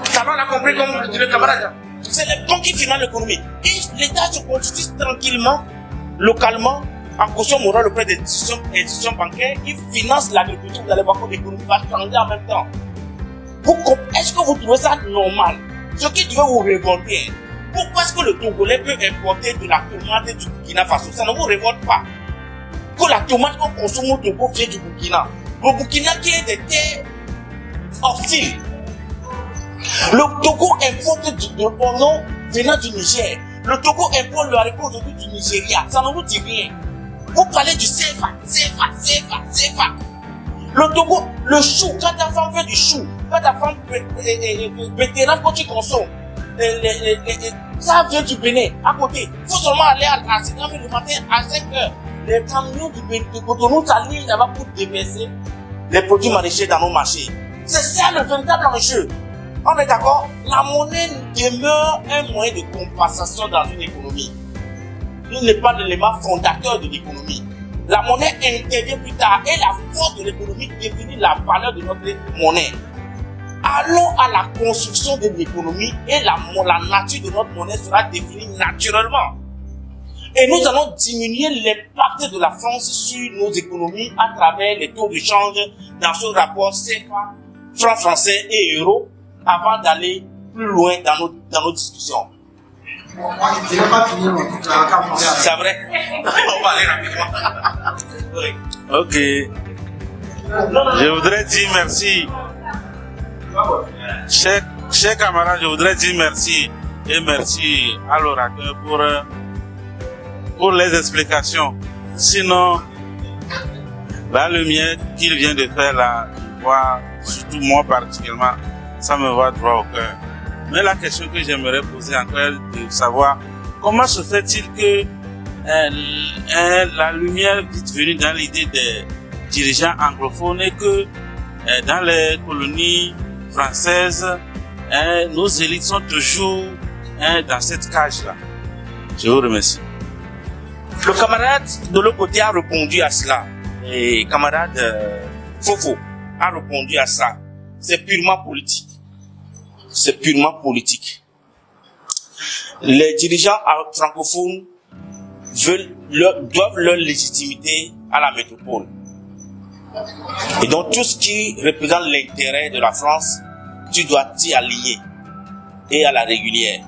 Ça on l'a compris comme dit le camarade. C'est les banques qui financent l'économie. Et l'État se constitue tranquillement, localement, en caution morale auprès des institutions bancaires qui financent l'agriculture. Vous allez voir que l'économie va changer en même temps. Est-ce que vous trouvez ça normal? Ce qui devait vous révolter. Pourquoi est-ce que le Togolais peut importer de la tomate du Burkina Faso? Ça ne vous révolte pas. Que la tomate qu'on consomme au Togo vient du Burkina. Le Burkina qui est des terres hostiles. Le Togo importe du oignon venant du Niger. Le Togo importe le haricot aujourd'hui du Nigeria. Ça ne vous dit rien. Vous parlez du CFA. Le Togo, le chou, quand ta femme fait du chou, quand ta femme betterave quand tu consommes, ça vient du Bénin, à côté. Il faut seulement aller à 5 h le matin, à 5 h. Les camions de Cotonou s'alignent là-bas pour déverser les produits maraîchers dans nos marchés. C'est ça le véritable enjeu. On est d'accord? La monnaie demeure un moyen de compensation dans une économie. Il n'est pas l'élément fondateur de l'économie. La monnaie intervient plus tard et la force de l'économie définit la valeur de notre monnaie. Allons à la construction de l'économie et la nature de notre monnaie sera définie naturellement. Et nous allons diminuer l'impact de la France sur nos économies à travers les taux de change dans ce rapport CFA, franc français et euro avant d'aller plus loin dans nos discussions. Moi, je n'ai pas fini mon truc là. C'est vrai? On va aller rapidement. Oui. Ok. Je voudrais dire merci. Chers camarades, je voudrais dire merci et merci à l'orateur pour les explications. Sinon, la lumière qu'il vient de faire là, surtout moi particulièrement, ça me va droit au cœur. Mais la question que j'aimerais poser encore est de savoir comment se fait-il que la lumière est vite venue dans l'idée des dirigeants anglophones et que dans les colonies françaises, nos élites sont toujours dans cette cage-là. Je vous remercie. Le camarade de l'autre côté a répondu à cela. Et camarade Fofo a répondu à ça. C'est purement politique. C'est purement politique. Les dirigeants francophones doivent leur légitimité à la métropole. Et donc tout ce qui représente l'intérêt de la France, tu dois t'y aligner et à la régulière.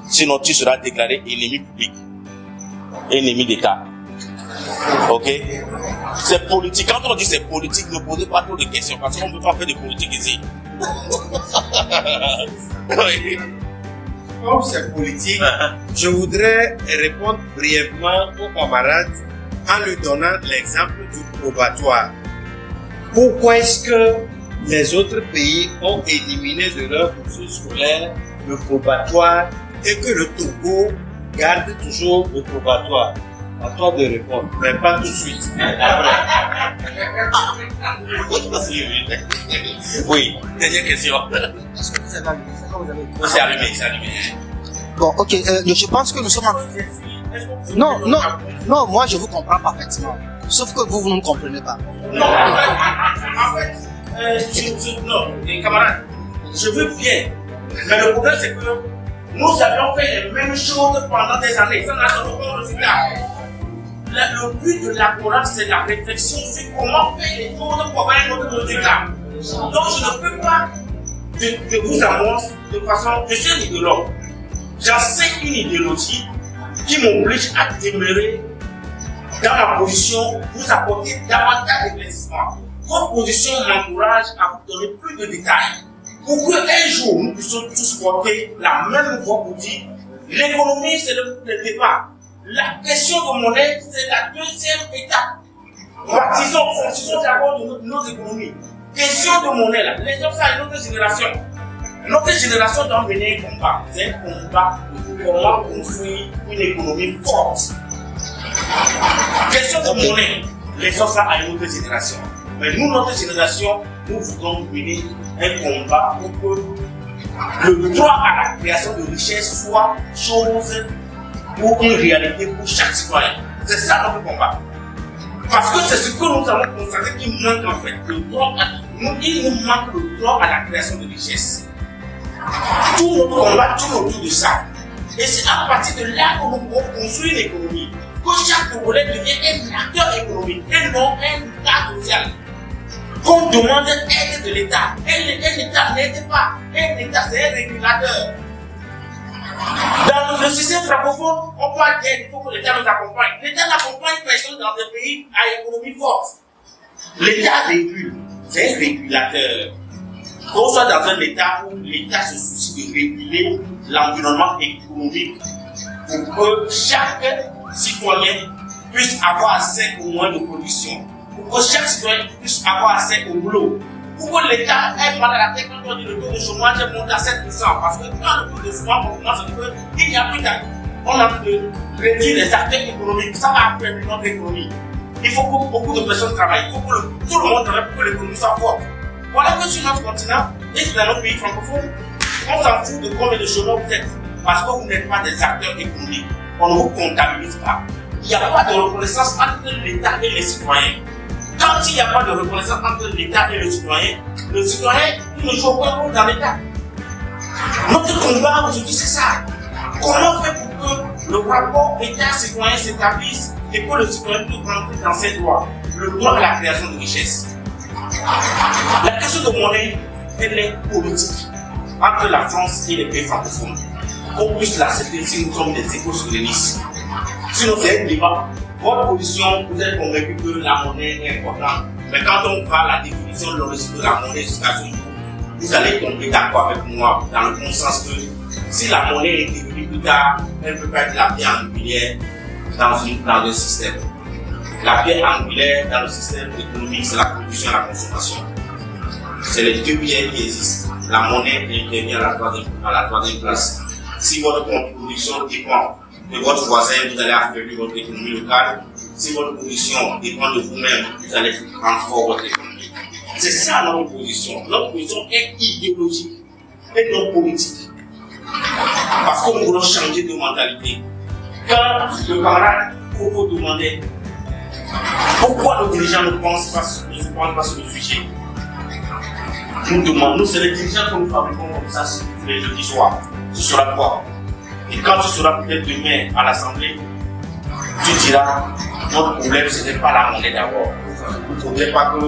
Sinon tu seras déclaré ennemi public, ennemi d'État. Ok? C'est politique. Quand on dit c'est politique, ne posez pas trop de questions parce qu'on ne peut pas faire de politique ici. Oui. Comme c'est politique, je voudrais répondre brièvement au camarade en lui donnant l'exemple du probatoire. Pourquoi est-ce que les autres pays ont éliminé de leur bourse scolaire le probatoire et que le Togo garde toujours le probatoire? À toi de répondre, mais pas tout de suite. Oui, dernière question. Est-ce que vous avez allumé? C'est allumé, c'est allumé. Bon, ok, je pense que nous sommes en... Non, moi je vous comprends parfaitement. Sauf que vous ne me comprenez pas. Non, en fait, non, les camarades, je veux bien. Mais le problème c'est que nous avions fait les mêmes choses pendant des années. Ça n'a pas de résultat. Le but de la Corée, c'est la réflexion sur comment faire les choses pour avoir un autre résultat. Donc je ne peux pas de vous annoncer de façon... Je suis un idéologue. J'enseigne une idéologie qui m'oblige à demeurer dans ma position, vous apporter davantage d'éclaircissement. Votre position m'encourage à vous donner plus de détails pour qu'un jour nous puissions tous porter la même voix pour dire l'économie c'est le départ. La question de monnaie c'est la deuxième étape. Fonctionnons d'abord de nos économies. Question de monnaie là, les gens ça à notre génération. Notre génération doit mener un combat. C'est un combat de comment construire une économie forte. Question de monnaie, les gens ça à une autre génération. Mais nous, notre génération, nous voulons mener un combat pour que le droit à la création de richesse soit chose ou une réalité pour chaque citoyen. C'est ça notre combat. Parce que c'est ce que nous avons constaté qu'il manque en fait. Il nous manque le droit à la création de richesse. Tout notre combat tourne autour de ça. Et c'est à partir de là que nous pouvons construire une économie. Que chaque Congolais devient un acteur économique et non un cas social. Qu'on demande aide de l'État. Un État n'aide pas. Un État, c'est un régulateur. Dans le système francophone, on parle d'aide, il faut que l'État nous accompagne. L'État n'accompagne personne dans un pays à économie forte. L'État régule. C'est un régulateur. Qu'on soit dans un État où l'État se soucie de réguler l'environnement économique pour que chaque citoyen puisse avoir accès au moyens de production, pour que chaque citoyen puisse avoir accès au boulot, pour que l'État ait mal à la tête quand on dit le taux de chômage monte à 7%, parce que quand le taux de chômage monte, ça veut dire qu'il n'y a plus d'actifs. On a de réduire les acteurs économiques, ça va affaiblir notre économie. Il faut que beaucoup de personnes travaillent, il faut que tout le monde travaille pour que l'économie soit forte. Voilà que sur notre continent et dans notre pays francophone, on s'en fout de combien de chômeurs vous êtes, parce que vous n'êtes pas des acteurs économiques. On ne vous comptabilise pas. Il n'y a pas de reconnaissance entre l'État et les citoyens. Quand il n'y a pas de reconnaissance entre l'État et le citoyen il ne joue aucun rôle dans l'État. Notre combat aujourd'hui, c'est ça. Comment faire pour que le rapport État-citoyen s'établisse et que le citoyen puisse rentrer dans ses droits, le droit à la création de richesse. La question de monnaie, elle est politique entre la France et les pays francophones. On puisse l'accepter si nous sommes des éco-souverainistes. Sinon, c'est un débat. Votre position, vous êtes convaincu que la monnaie est importante. Mais quand on va à la définition de l'origine de la monnaie jusqu'à ce jour, vous allez tomber d'accord avec moi dans le bon sens que si la monnaie est devenue plus tard, elle ne peut pas être la pierre angulaire dans le système. La pierre angulaire dans le système économique, c'est la production et la consommation. C'est les deux pierres qui existent. la monnaie intervient à la troisième place. Si votre production dépend de votre voisin, vous allez affaiblir votre économie locale. Si votre position dépend de vous-même, vous allez rendre fort votre économie. C'est ça notre position. Notre position est idéologique et non politique. Parce que nous voulons changer de mentalité. Quand le camarade Koko demandait pourquoi nos dirigeants ne pensent pas sur le sujet, nous demandons, c'est les dirigeants que nous fabriquons comme ça les jeudis soirs. Ce sera quoi? Et quand tu seras peut-être demain à l'Assemblée, tu diras, notre problème ce n'est pas la monnaie d'abord. Il ne faudrait pas que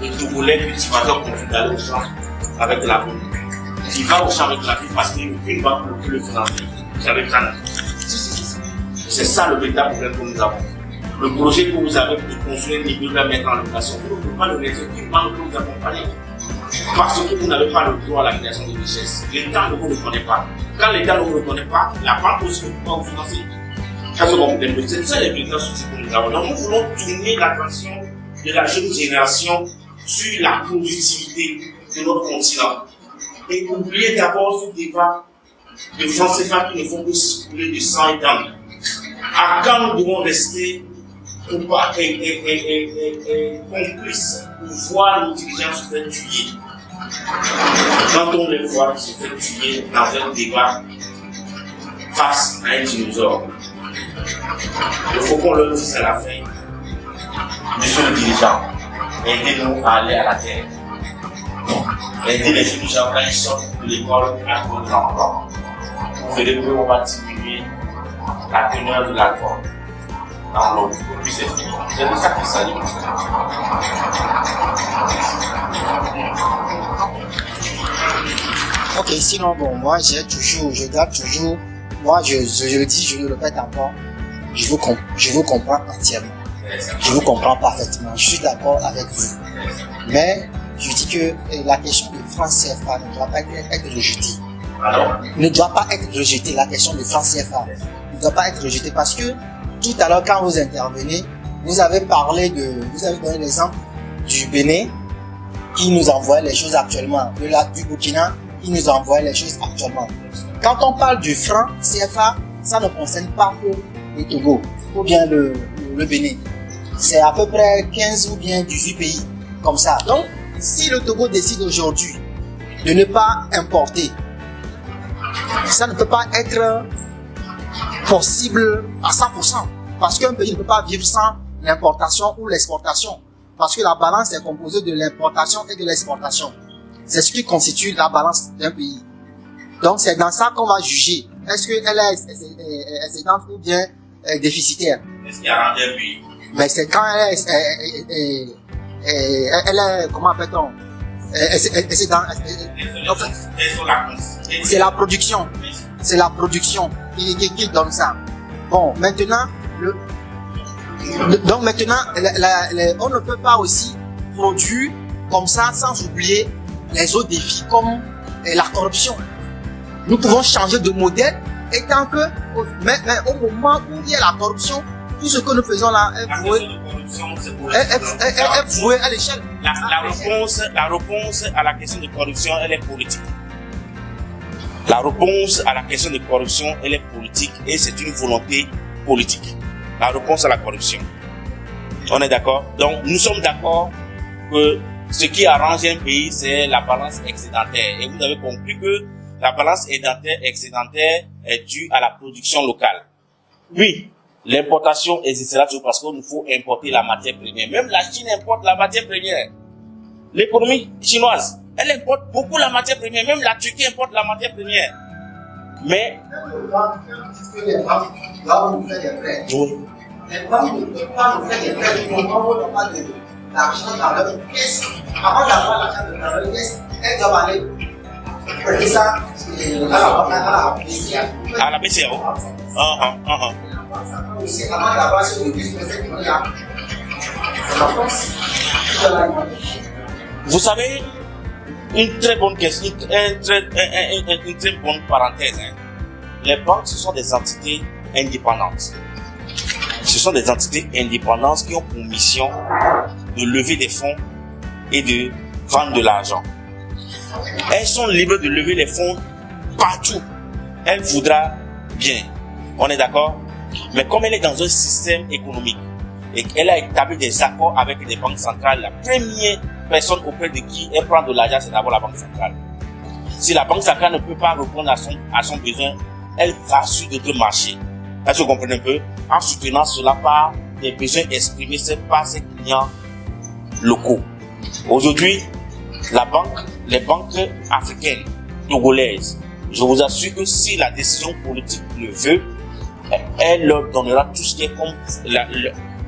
le Togolais cultivateur continue d'aller au champ avec de la monnaie. Il va au champ avec la vie parce qu'il n'y a aucune banque pour le financer. Vous savez ça. C'est ça le véritable problème que nous avons. Le projet que vous avez de construire une école de mettre en location, vous ne pouvez pas le mettre qu'une banque que vous accompagnez. Parce que vous n'avez pas le droit à la création de richesse. L'État ne vous reconnaît pas. Quand l'État ne vous reconnaît pas, la banque aussi ne peut pas vous financer. C'est ça les véritables soucis que nous avons. Donc nous voulons tourner l'attention de la jeune génération sur la productivité de notre continent. Et oublier d'abord ce débat de francs CFA qui ne font que circuler de sang et d'âme. À quand nous devons rester complices pour voir nos dirigeants se faire tuer? Quand on les voit se faire tuer dans un débat face à un dinosaure, il faut qu'on leur dise à la fin, monsieur le dirigeant, aidez-nous à aller à la terre. Aidez les dirigeants quand ils sortent de l'école à trouver de l'emploi. Vous verrez qu'on va diminuer la teneur de l'alcool dans l'eau. Puis c'est fini. C'est de ça qu'il s'agit. Ok, sinon, bon, moi, je garde toujours, moi, je le dis, je le répète encore, je vous comprends entièrement. Je vous comprends parfaitement. Je suis d'accord avec vous. Mais, je dis que la question de franc CFA ne doit pas être rejetée. Ne doit pas être rejetée, la question de franc CFA. Ne doit pas être rejetée parce que, tout à l'heure, quand vous intervenez, vous avez donné l'exemple du Bénin, qui nous envoie les choses actuellement, du Burkina, qui nous envoie les choses actuellement. Quand on parle du franc CFA, ça ne concerne pas que le Togo, ou bien le Bénin. C'est à peu près 15 ou bien 18 pays, comme ça. Donc, si le Togo décide aujourd'hui de ne pas importer, ça ne peut pas être possible à 100%. Parce qu'un pays ne peut pas vivre sans l'importation ou l'exportation. Parce que la balance est composée de l'importation et de l'exportation. C'est ce qui constitue la balance d'un pays. Donc c'est dans ça qu'on va juger. Est-ce qu'elle est excédente ou bien déficitaire? Est-ce qu'il y a un pays? Mais c'est quand elle est, comment appelle-t-on? C'est la production. C'est la production qui donne ça. Bon, maintenant, on ne peut pas aussi produire comme ça sans oublier les autres défis comme la corruption. Nous pouvons changer de modèle étant que, mais au moment où il y a la corruption, tout ce que nous faisons là est voué à l'échelle. La réponse à la question de corruption, elle est politique. La réponse à la question de corruption, elle est politique et c'est une volonté politique. La réponse à la corruption. On est d'accord? Donc, nous sommes d'accord que ce qui arrange un pays, c'est la balance excédentaire. Et vous avez compris que la balance excédentaire est due à la production locale. Oui, l'importation existera toujours parce qu'il nous faut importer la matière première. Même la Chine importe la matière première. L'économie chinoise, elle importe beaucoup la matière première. Même la Turquie importe la matière première. Mais les banques doivent nous faire des prêts. Les banques ne peuvent pas nous faire des prêts au moment où on n'a pas l'argent dans leur caisse. Avant d'avoir l'argent dans leur caisse, elles doivent aller prêter ça à la BCAO. Aussi, avant d'avoir ce devis, c'est qu'il y a la France. Vous savez, une très bonne question, une très bonne parenthèse. Les banques, ce sont des entités indépendantes. Ce sont des entités indépendantes qui ont pour mission de lever des fonds et de vendre de l'argent. Elles sont libres de lever les fonds partout. Elle voudra bien. On est d'accord? Mais comme elle est dans un système économique et qu'elle a établi des accords avec des banques centrales, la première personne auprès de qui elle prend de l'argent, c'est d'abord la banque centrale. Si la banque centrale ne peut pas répondre à son besoin, elle va sur d'autres marchés. Est-ce que vous comprenez un peu? En soutenant cela par des besoins exprimés par ses clients locaux. Aujourd'hui, les banques africaines, togolaises, je vous assure que si la décision politique le veut, elle leur donnera tout ce qui est comme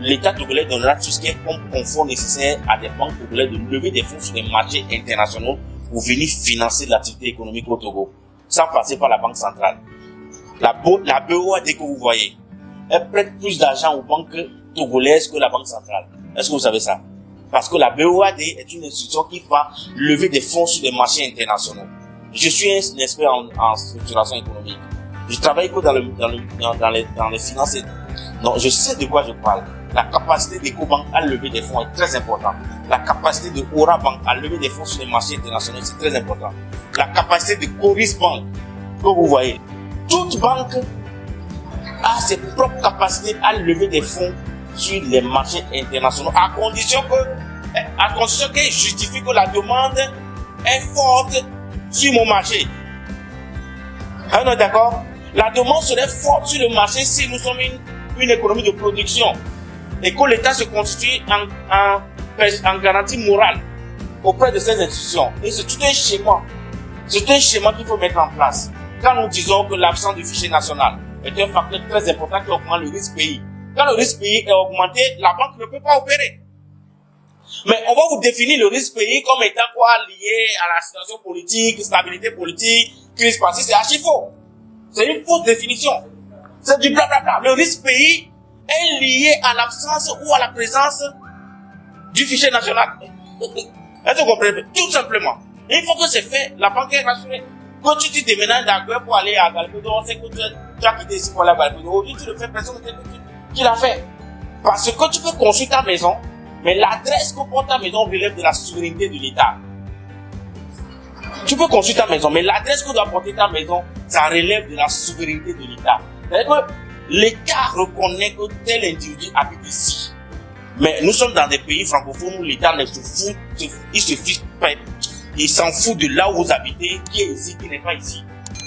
l'État togolais donnera tout ce qui est comme confort nécessaire à des banques togolaises de lever des fonds sur les marchés internationaux pour venir financer l'activité économique au Togo, sans passer par la banque centrale. La BOAD que vous voyez, elle prête plus d'argent aux banques togolaises que la banque centrale. Est-ce que vous savez ça? Parce que la BOAD est une institution qui va lever des fonds sur les marchés internationaux. Je suis un expert en structuration économique. Je travaille que dans les finances. Donc, je sais de quoi je parle. La capacité d'EcoBank à lever des fonds est très importante. La capacité de Aura Bank à lever des fonds sur les marchés internationaux, c'est très important. La capacité de Coris Bank, que vous voyez. Toute banque a ses propres capacités à lever des fonds sur les marchés internationaux, à condition qu'elle justifie que la demande est forte sur mon marché. On est d'accord? La demande serait forte sur le marché si nous sommes une économie de production et que l'État se constitue en garantie morale auprès de ces institutions. Et c'est tout un schéma. C'est un schéma qu'il faut mettre en place. Quand nous disons que l'absence du fichier national est un facteur très important qui augmente le risque pays. Quand le risque pays est augmenté, la banque ne peut pas opérer. Mais on va vous définir le risque pays comme étant quoi lié à la situation politique, stabilité politique, crise passée, c'est archi faux. C'est une fausse définition. C'est du blablabla. Le risque pays est lié à l'absence ou à la présence du fichier national. Est-ce que vous comprenez? Tout simplement. Une fois que c'est fait, la banque est rassurée. Quand tu déménages d'Aguer pour aller à Galpedo, on sait que tu as quitté ici pour aller à Galpedo. Aujourd'hui, tu le fais, personne ne sait que tu l'as fait. Parce que tu peux construire ta maison, mais l'adresse que porte ta maison relève de la souveraineté de l'État. Tu peux construire ta maison, mais l'adresse que doit porter ta maison, ça relève de la souveraineté de l'État. C'est-à-dire que l'État reconnaît que tel individu habite ici. Mais nous sommes dans des pays francophones où l'État ne se fout, il se fiche pas. Il s'en fout de là où vous habitez, qui est ici, qui n'est pas ici.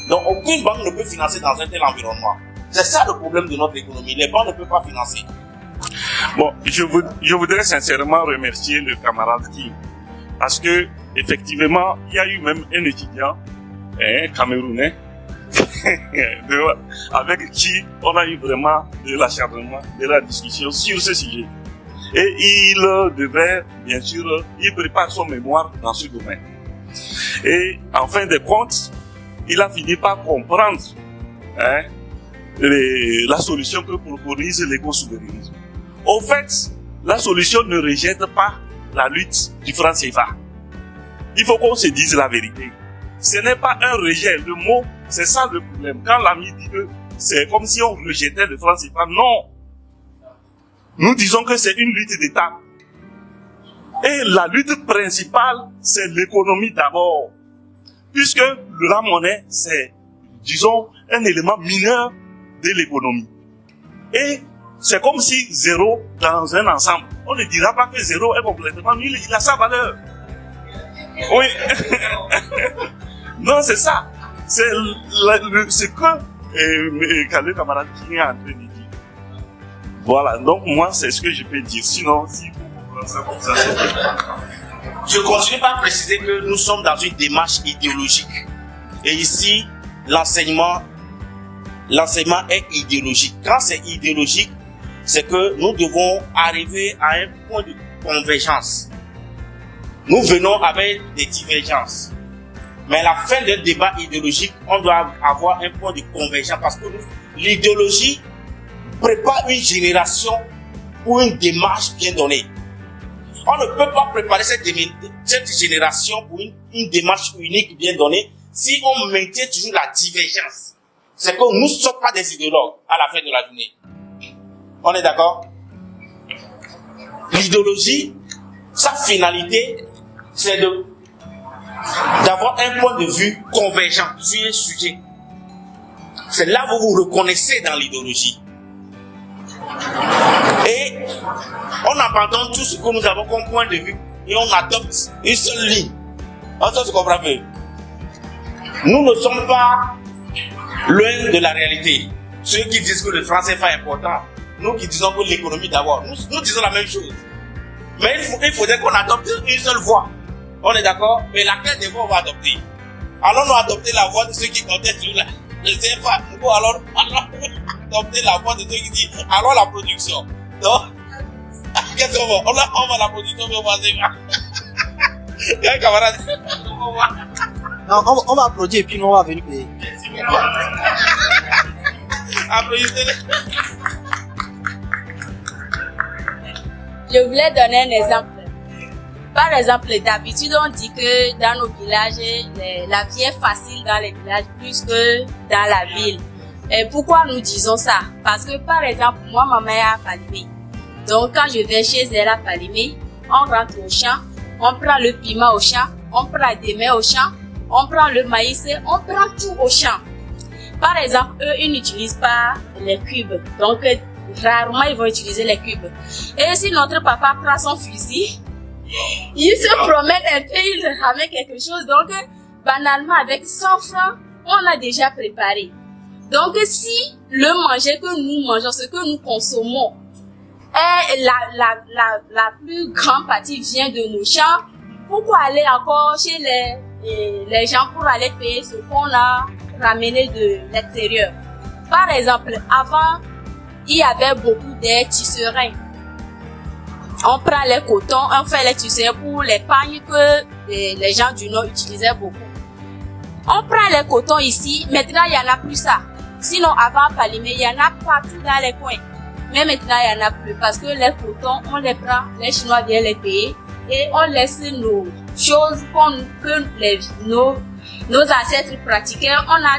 Donc aucune banque ne peut financer dans un tel environnement. C'est ça le problème de notre économie. Les banques ne peuvent pas financer. Bon, je voudrais sincèrement remercier le camarade Kim. Parce que, effectivement, il y a eu même un étudiant, camerounais, avec qui on a eu vraiment de l'acharnement, de la discussion sur ce sujet. Et il devait, bien sûr, il prépare son mémoire dans ce domaine. Et en fin de compte, il a fini par comprendre la solution que préconise l'éco-souverainisme. Au fait, la solution ne rejette pas la lutte du franc CFA. Il faut qu'on se dise la vérité. Ce n'est pas un rejet. Le mot, c'est ça le problème. Quand l'ami dit que c'est comme si on rejetait le franc CFA, non. Nous disons que c'est une lutte d'État. Et la lutte principale, c'est l'économie d'abord. Puisque la monnaie, c'est, disons, un élément mineur de l'économie. Et c'est comme si zéro dans un ensemble. On ne dira pas que zéro est complètement nul, il a sa valeur. Oui. Non, c'est ça. C'est ce que le camarade qui est en train de dire. Voilà, donc moi, c'est ce que je peux dire. Sinon, si vous comprenez ça comme ça, c'est bien. Je continue par préciser que nous sommes dans une démarche idéologique. Et ici, l'enseignement est idéologique. Quand c'est idéologique, c'est que nous devons arriver à un point de convergence. Nous venons avec des divergences. Mais à la fin d'un débat idéologique, on doit avoir un point de convergence parce que l'idéologie prépare une génération pour une démarche bien donnée. On ne peut pas préparer cette génération pour une démarche unique bien donnée si on maintient toujours la divergence. C'est que nous ne sommes pas des idéologues à la fin de la journée. On est d'accord? L'idéologie, sa finalité, c'est de d'avoir un point de vue convergent sur un sujet. C'est là où vous vous reconnaissez dans l'idéologie. Et on abandonne tout ce que nous avons comme point de vue et on adopte une seule ligne. Ça, tu comprends bien. Nous ne sommes pas loin de la réalité. Ceux qui disent que le franc CFA est important, nous qui disons que l'économie d'abord, nous disons la même chose. Mais il faudrait qu'on adopte une seule voie. On est d'accord? Mais laquelle des voies on va adopter? Allons-nous adopter la voie de ceux qui contestent sur le CFA, ou alors adopter la voie de ceux qui disent alors la production. Non? Qu'est-ce qu'on va? On va la production, mais on va se faire. Camarade, on va. Non, on va applaudir et puis nous on va venir payer. Applaudissez-les. Je voulais donner un exemple. Par exemple, d'habitude, on dit que dans nos villages, la vie est facile dans les villages plus que dans la ville. Et pourquoi nous disons ça? Parce que, par exemple, moi, ma mère est à Palimé. Donc, quand je vais chez elle à Palimé, on rentre au champ, on prend le piment au champ, on prend des mets au champ, on prend le maïs, on prend tout au champ. Par exemple, eux, ils n'utilisent pas les cubes. Donc, rarement, ils vont utiliser les cubes. Et si notre papa prend son fusil, il se promène un peu, il ramène quelque chose. Donc, banalement, avec 100 francs, on a déjà préparé. Donc, si le manger que nous mangeons, ce que nous consommons, et la plus grande partie vient de nos champs, pourquoi aller encore chez les gens pour aller payer ce qu'on a ramené de l'extérieur? Par exemple, avant, il y avait beaucoup de tisserands. On prend les cotons, on fait les tisserands pour les pagnes que les gens du Nord utilisaient beaucoup. On prend les cotons ici, maintenant il n'y en a plus ça. Sinon, avant Palimé, il y en a partout dans les coins. Mais maintenant, il n'y en a plus parce que les cotons, on les prend, les Chinois viennent les payer et on laisse nos choses que nos ancêtres pratiquaient. On a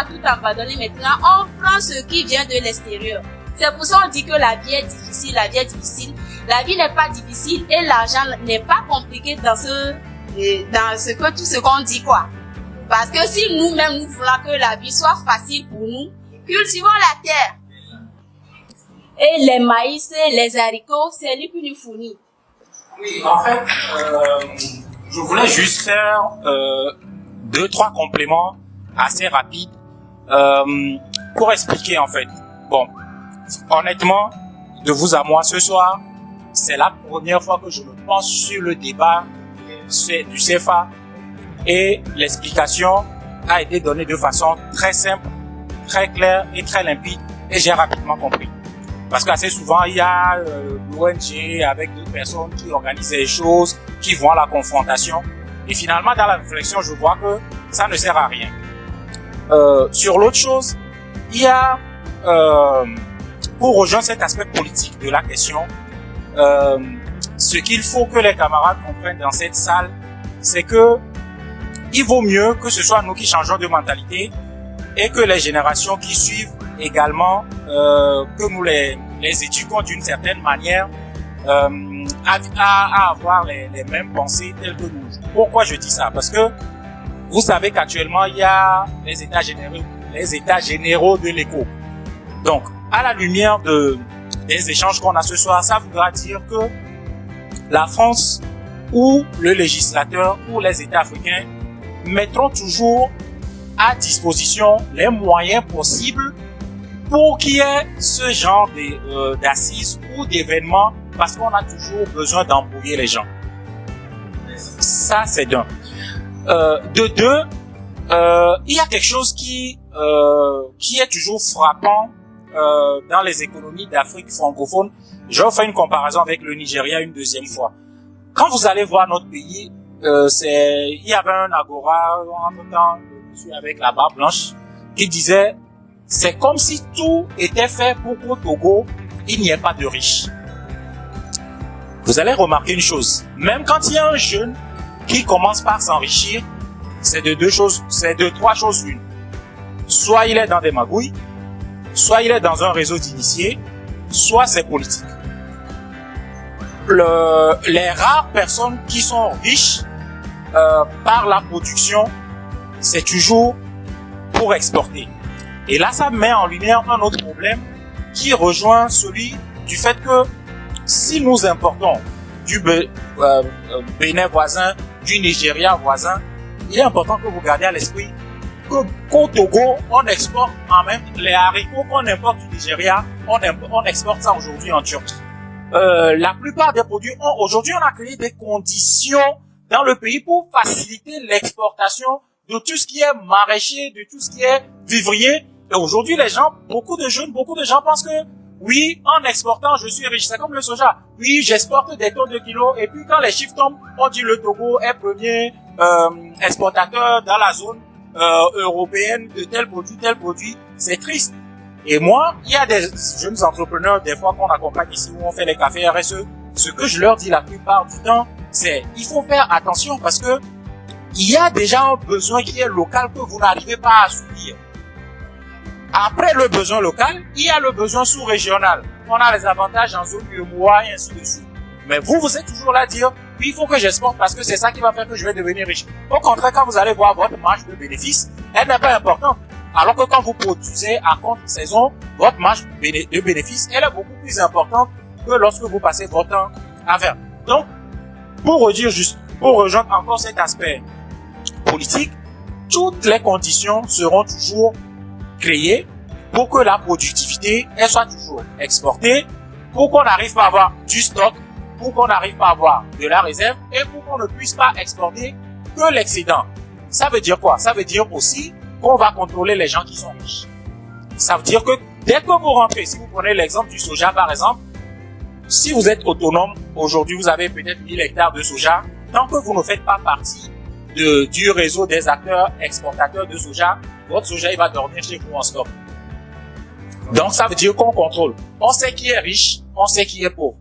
tout abandonné maintenant. On prend ce qui vient de l'extérieur. C'est pour ça qu'on dit que la vie est difficile, la vie est difficile. La vie n'est pas difficile et l'argent n'est pas compliqué dans tout ce qu'on dit, quoi. Parce que si nous-mêmes nous voulons que la vie soit facile pour nous, cultivons la terre. Et les maïs, les haricots, c'est lui qui nous fournit. Oui, en fait, je voulais juste faire 2-3 compléments assez rapides pour expliquer en fait. Bon, honnêtement, de vous à moi ce soir, c'est la première fois que je me penche sur le débat du CFA et l'explication a été donnée de façon très simple, très claire et très limpide et j'ai rapidement compris. Parce qu'assez souvent, il y a l'ONG avec d'autres personnes qui organisent des choses, qui vont à la confrontation. Et finalement, dans la réflexion, je vois que ça ne sert à rien. Sur l'autre chose, il y a, pour rejoindre cet aspect politique de la question, ce qu'il faut que les camarades comprennent dans cette salle, c'est que il vaut mieux que ce soit nous qui changeons de mentalité et que les générations qui suivent également, que nous les éduquons d'une certaine manière à avoir les mêmes pensées telles que nous. Pourquoi je dis ça? Parce que vous savez qu'actuellement il y a les états généraux de l'éco. Donc, à la lumière des échanges qu'on a ce soir, ça voudra dire que la France ou le législateur ou les États africains mettront toujours à disposition les moyens possibles pour qu'il y ait ce genre d'assises ou d'événements, parce qu'on a toujours besoin d'embrouiller les gens. Ça, c'est d'un. De deux, il y a quelque chose qui est toujours frappant dans les économies d'Afrique francophone. Je vais faire une comparaison avec le Nigeria une deuxième fois. Quand vous allez voir notre pays, il y avait un agora entre-temps, monsieur avec la barbe blanche, qui disait c'est comme si tout était fait pour qu'au Togo, il n'y ait pas de riches. Vous allez remarquer une chose. Même quand il y a un jeune qui commence par s'enrichir, c'est de trois choses l'une. Soit il est dans des magouilles, soit il est dans un réseau d'initiés, soit c'est politique. Les rares personnes qui sont riches par la production, c'est toujours pour exporter. Et là, ça met en lumière un autre problème qui rejoint celui du fait que si nous importons du Bénin voisin, du Nigeria voisin, il est important que vous gardiez à l'esprit qu'au Togo, on exporte en même les haricots qu'on importe du Nigeria, on exporte ça aujourd'hui en Turquie. La plupart des produits, aujourd'hui, on a créé des conditions dans le pays pour faciliter l'exportation de tout ce qui est maraîcher, de tout ce qui est vivrier. Et aujourd'hui, les gens, beaucoup de jeunes, beaucoup de gens pensent que oui, en exportant, je suis riche. C'est comme le soja. Oui, j'exporte des tonnes de kilos. Et puis, quand les chiffres tombent, on dit le Togo est premier exportateur dans la zone européenne de tel produit. C'est triste. Et moi, il y a des jeunes entrepreneurs, des fois, qu'on accompagne ici, où on fait les cafés RSE. Ce que je leur dis la plupart du temps, c'est, il faut faire attention parce que il y a déjà un besoin qui est local que vous n'arrivez pas à assouvir. Après le besoin local, il y a le besoin sous-régional. On a les avantages en zone UEMOA et ainsi de suite. Mais vous êtes toujours là à dire, oui, il faut que j'exporte parce que c'est ça qui va faire que je vais devenir riche. Au contraire, quand vous allez voir votre marge de bénéfice, elle n'est pas importante. Alors que quand vous produisez à contre-saison, votre marge de bénéfice, elle est beaucoup plus importante que lorsque vous passez votre temps à faire. Donc, pour rejoindre encore cet aspect politique, toutes les conditions seront toujours créées pour que la productivité, elle soit toujours exportée, pour qu'on n'arrive pas à avoir du stock, pour qu'on n'arrive pas à avoir de la réserve et pour qu'on ne puisse pas exporter que l'excédent. Ça veut dire quoi? Ça veut dire aussi qu'on va contrôler les gens qui sont riches. Ça veut dire que dès que vous rentrez, si vous prenez l'exemple du soja par exemple, si vous êtes autonome, aujourd'hui vous avez peut-être 1000 hectares de soja, tant que vous ne faites pas partie du réseau des acteurs exportateurs de soja, votre soja il va dormir chez vous en stock. Donc ça veut dire qu'on contrôle. On sait qui est riche, on sait qui est pauvre.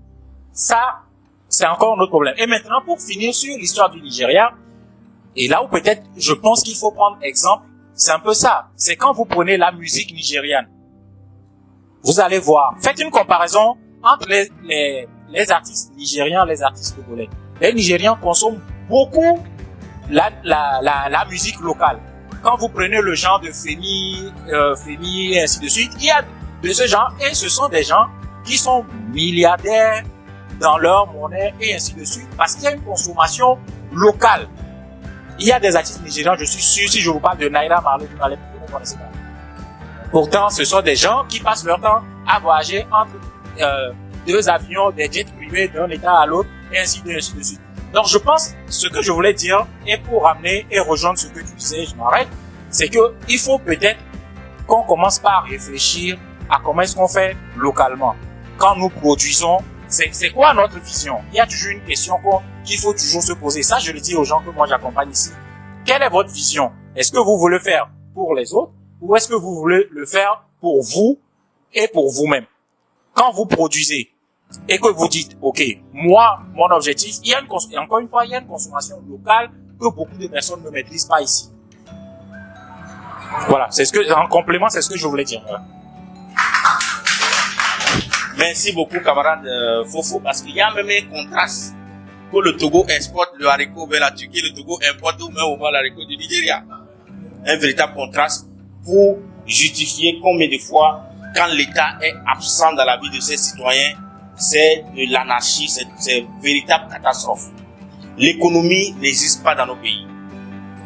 Ça, c'est encore un autre problème. Et maintenant, pour finir sur l'histoire du Nigeria, et là où peut-être je pense qu'il faut prendre exemple, c'est un peu ça. C'est quand vous prenez la musique nigériane. Vous allez voir. Faites une comparaison entre les artistes nigérians et les artistes togolais. Les Nigérians consomment beaucoup la musique locale. Quand vous prenez le genre de Femi et ainsi de suite, il y a de ce genre et ce sont des gens qui sont milliardaires dans leur monnaie et ainsi de suite parce qu'il y a une consommation locale. Il y a des artistes nigérians, je suis sûr, si je vous parle de Naira Marley, vous connaissez pas. Pourtant, ce sont des gens qui passent leur temps à voyager entre deux avions, des jets privés d'un état à l'autre et ainsi de suite. Donc je pense, ce que je voulais dire, et pour ramener et rejoindre ce que tu disais, je m'arrête, c'est que il faut peut-être qu'on commence par réfléchir à comment est-ce qu'on fait localement. Quand nous produisons, c'est quoi notre vision? Il y a toujours une question qu'il faut toujours se poser. Ça, je le dis aux gens que moi j'accompagne ici. Quelle est votre vision? Est-ce que vous voulez le faire pour les autres ou est-ce que vous voulez le faire pour vous et pour vous-même? Quand vous produisez et que vous dites, OK, moi, mon objectif, encore une fois, il y a une consommation locale que beaucoup de personnes ne maîtrisent pas ici. Voilà, en complément, c'est ce que je voulais dire. Voilà. Merci beaucoup, camarade Fofo, parce qu'il y a même un contraste que le Togo exporte le haricot vers la Turquie, le Togo importe ou même le haricot du Nigeria. Un véritable contraste pour justifier combien de fois, quand l'État est absent dans la vie de ses citoyens, c'est de l'anarchie, c'est une véritable catastrophe. L'économie n'existe pas dans nos pays,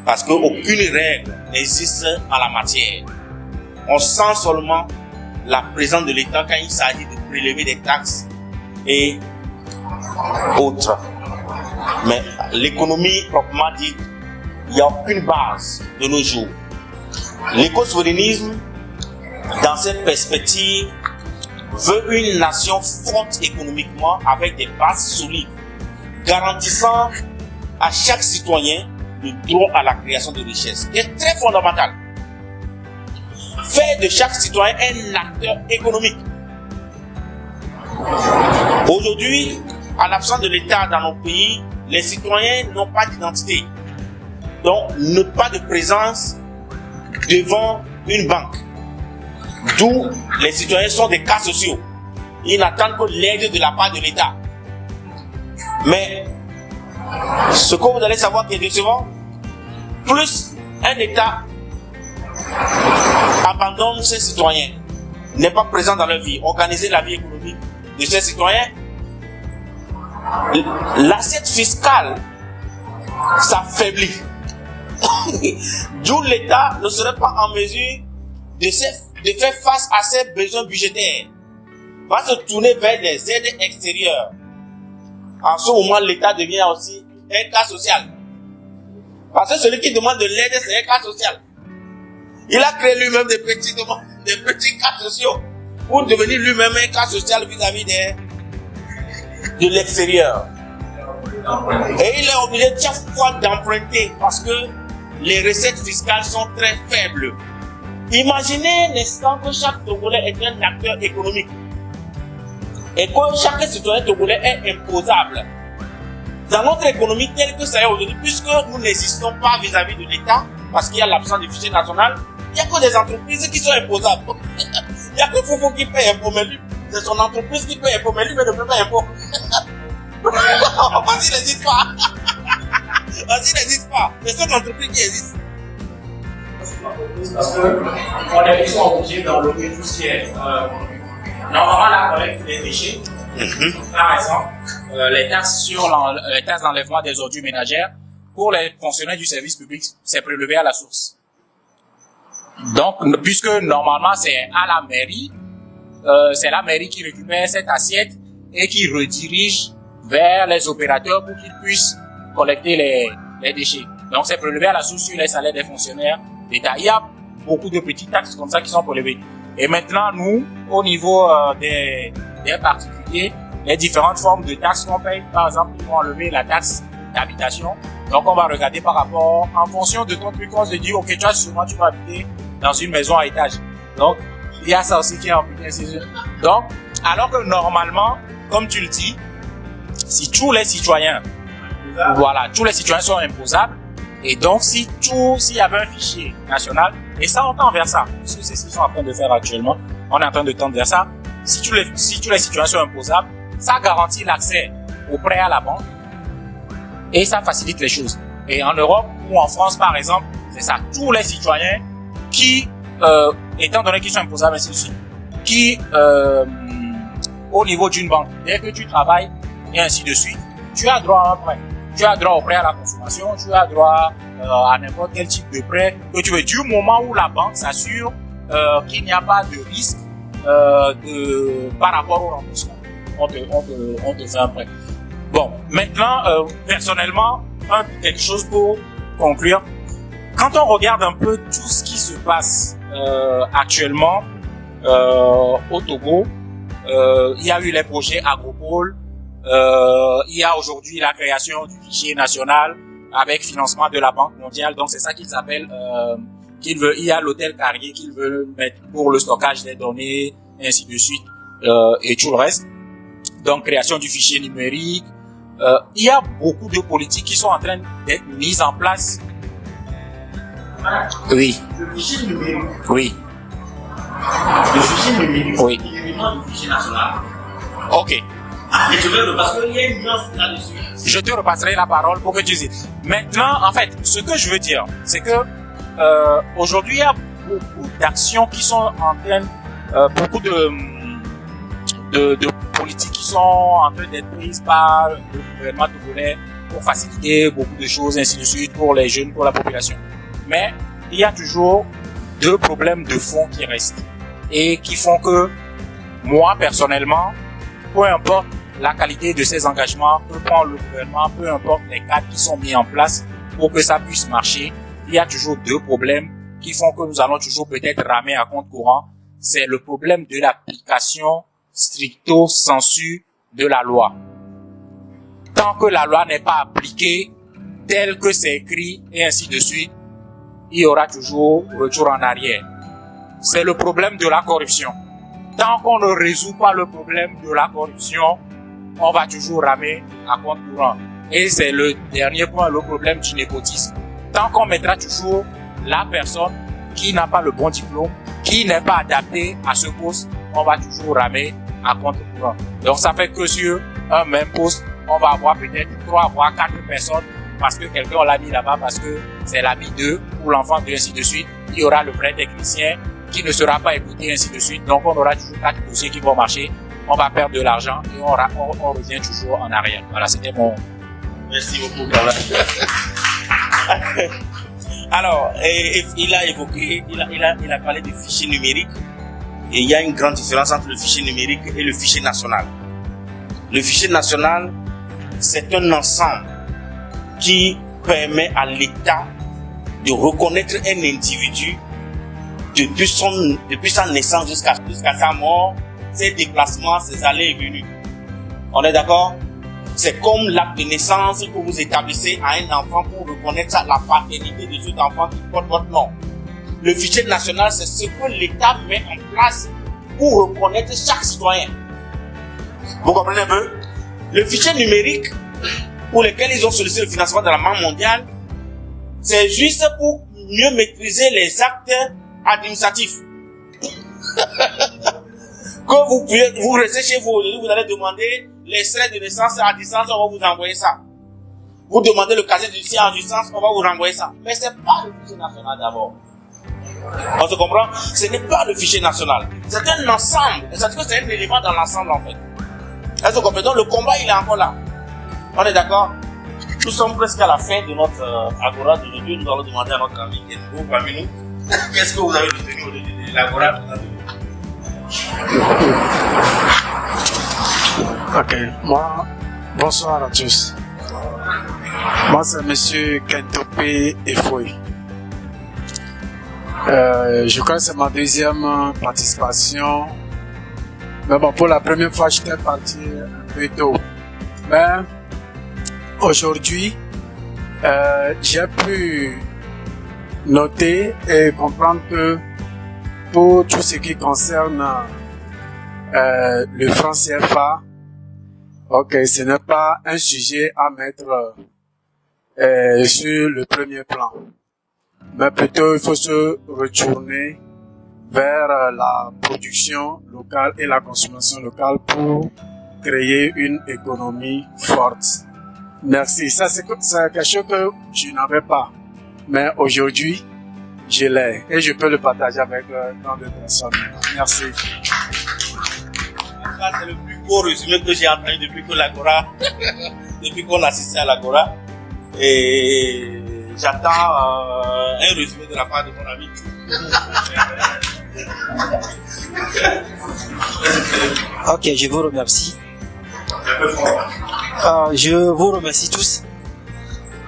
parce qu'aucune règle n'existe en la matière. On sent seulement la présence de l'État quand il s'agit de prélever des taxes et autres. Mais l'économie, proprement dit, il n'y a aucune base de nos jours. L'écosouverainisme, dans cette perspective, veut une nation forte économiquement avec des bases solides, garantissant à chaque citoyen le droit à la création de richesses, qui est très fondamental. Faire de chaque citoyen un acteur économique. Aujourd'hui, en l'absence de l'État dans nos pays, les citoyens n'ont pas d'identité, donc n'ont pas de présence devant une banque. D'où les citoyens sont des cas sociaux. Ils n'attendent que l'aide de la part de l'État. Mais ce que vous allez savoir qui est décevant, plus un État abandonne ses citoyens, n'est pas présent dans leur vie, organiser la vie économique de ses citoyens, l'assiette fiscale s'affaiblit. D'où l'État ne serait pas en mesure de faire face à ses besoins budgétaires, va se tourner vers des aides extérieures. En ce moment, l'État devient aussi un cas social. Parce que celui qui demande de l'aide, c'est un cas social. Il a créé lui-même des petits cas sociaux pour devenir lui-même un cas social vis-à-vis de l'extérieur. Et il est obligé chaque fois d'emprunter parce que les recettes fiscales sont très faibles. Imaginez un instant que chaque Togolais est un acteur économique et que chaque citoyen togolais est imposable. Dans notre économie telle que ça est aujourd'hui, puisque nous n'existons pas vis-à-vis de l'État, parce qu'il y a l'absence du fichier national, il n'y a que des entreprises qui sont imposables. Il n'y a que Fofo qui paye impôt, mais lui, c'est son entreprise qui paye impôt, mais lui, ne paye pas impôt. Vas-y, n'hésite pas. Vas-y, n'hésite pas. C'est son entreprise qui existe. Parce que ils sont obligés d'enlever tout ce qui est normalement la collecte des déchets. Par exemple, les taxes d'enlèvement des ordures ménagères pour les fonctionnaires du service public, c'est prélevé à la source. Donc, puisque normalement c'est à la mairie, c'est la mairie qui récupère cette assiette et qui redirige vers les opérateurs pour qu'ils puissent collecter les déchets. Donc, c'est prélevé à la source sur les salaires des fonctionnaires d'État. Il y a beaucoup de petites taxes comme ça qui sont prélevées. Et maintenant, nous, au niveau des particuliers, les différentes formes de taxes qu'on paye, par exemple, ils vont enlever la taxe d'habitation. Donc, on va regarder par rapport, en fonction de ton truc, on se dit, ok, toi, sûrement, tu vas habiter dans une maison à étage. Donc, il y a ça aussi qui est impliqué. Donc, alors que normalement, comme tu le dis, si tous les citoyens, tous les citoyens sont imposables, et donc, s'il y avait un fichier national, et ça, on tend vers ça, parce que c'est ce qu'ils sont en train de faire actuellement, on est en train de tendre vers ça. Si tous les citoyens sont imposables, ça garantit l'accès au prêt à la banque, et ça facilite les choses. Et en Europe, ou en France, par exemple, c'est ça, tous les citoyens qui, étant donné qu'ils sont imposables, ainsi de suite, qui, au niveau d'une banque, dès que tu travailles, et ainsi de suite, tu as droit à un prêt. Tu as droit au prêt à la consommation, tu as droit à n'importe quel type de prêt que tu veux. Du moment où la banque s'assure qu'il n'y a pas de risque par rapport au remboursement, on te fait un prêt. Bon, maintenant, personnellement, quelque chose pour conclure. Quand on regarde un peu tout ce qui se passe actuellement au Togo, il y a eu les projets Agropole. Il y a aujourd'hui la création du fichier national avec financement de la Banque mondiale. Donc c'est ça qu'ils appellent il y a l'hôtel Carrier qu'ils veulent mettre pour le stockage des données, ainsi de suite, et tout le reste. Donc création du fichier numérique. Il y a beaucoup de politiques qui sont en train d'être mises en place. Oui. Le fichier numérique. Oui. Le fichier numérique. Oui. C'est l'élément du fichier national. Ok. Ah, mais je veux parce qu'il y a une nuance là-dessus. Je te repasserai la parole pour que tu dises. Maintenant, en fait, ce que je veux dire, c'est que aujourd'hui, il y a beaucoup d'actions qui sont en train, beaucoup de politiques qui sont en train d'être prises par le gouvernement togolais pour faciliter beaucoup de choses, ainsi de suite, pour les jeunes, pour la population. Mais il y a toujours deux problèmes de fond qui restent et qui font que moi, personnellement, peu importe la qualité de ces engagements, peu importe le gouvernement, peu importe les cadres qui sont mis en place pour que ça puisse marcher, il y a toujours deux problèmes qui font que nous allons toujours peut-être ramer à compte courant. C'est le problème de l'application stricto sensu de la loi. Tant que la loi n'est pas appliquée telle que c'est écrit et ainsi de suite, il y aura toujours retour en arrière. C'est le problème de la corruption. Tant qu'on ne résout pas le problème de la corruption, on va toujours ramer à compte courant. Et c'est le dernier point, le problème du népotisme. Tant qu'on mettra toujours la personne qui n'a pas le bon diplôme, qui n'est pas adaptée à ce poste, on va toujours ramer à compte courant. Donc ça fait que sur un même poste, on va avoir peut-être 3 voire 4 personnes parce que quelqu'un l'a mis là-bas, parce que c'est l'ami d'eux, ou l'enfant d'eux, ainsi de suite. Il y aura le vrai technicien qui ne sera pas écouté, ainsi de suite. Donc, on aura toujours 4 dossiers qui vont marcher. On va perdre de l'argent et on revient toujours en arrière. Voilà, c'était mon... Merci beaucoup, Carla. Alors, il a évoqué, il a parlé de fichiers numériques. Et il y a une grande différence entre le fichier numérique et le fichier national. Le fichier national, c'est un ensemble qui permet à l'État de reconnaître un individu depuis sa naissance jusqu'à sa mort, ses déplacements, ses allées et venues. On est d'accord? C'est comme l'acte de naissance que vous établissez à un enfant pour reconnaître la paternité de cet enfant qui porte votre nom. Le fichier national, c'est ce que l'État met en place pour reconnaître chaque citoyen. Vous comprenez un peu? Le fichier numérique, pour lequel ils ont sollicité le financement de la Banque mondiale, c'est juste pour mieux maîtriser les actes administratifs. Quand vous restez chez vous, vous allez demander l'extrait de naissance à distance, on va vous envoyer ça. Vous demandez le casier judiciaire en distance, on va vous renvoyer ça. Mais c'est pas le fichier national d'abord. On se comprend? Ce n'est pas le fichier national. C'est un ensemble. C'est-à-dire que c'est un élément dans l'ensemble, en fait. Est-ce que vous comprenez? Donc, le combat, il est encore là. On est d'accord? Nous sommes presque à la fin de notre agora d'aujourd'hui. Nous allons demander à notre ami qui est nouveau parmi nous. Qu'est-ce que vous avez retenu de l'agora? Ok, moi, bonsoir à tous. Moi, c'est Monsieur Kentopé Efoué. Je crois que c'est ma deuxième participation. Mais bon, pour la première fois, j'étais parti un peu tôt. Mais aujourd'hui, j'ai pu noter et comprendre que pour tout ce qui concerne le franc CFA, ok, ce n'est pas un sujet à mettre sur le premier plan. Mais plutôt, il faut se retourner vers la production locale et la consommation locale pour créer une économie forte. Merci. Ça, c'est quelque chose que je n'avais pas. Mais aujourd'hui, je l'ai. Et je peux le partager avec tant de personnes. Merci. Ça, c'est le plus beau résumé que j'ai entendu depuis que l'Agora, depuis qu'on assistait à l'Agora. Et j'attends un résumé de la part de mon ami. Ok, je vous remercie. Je vous remercie tous.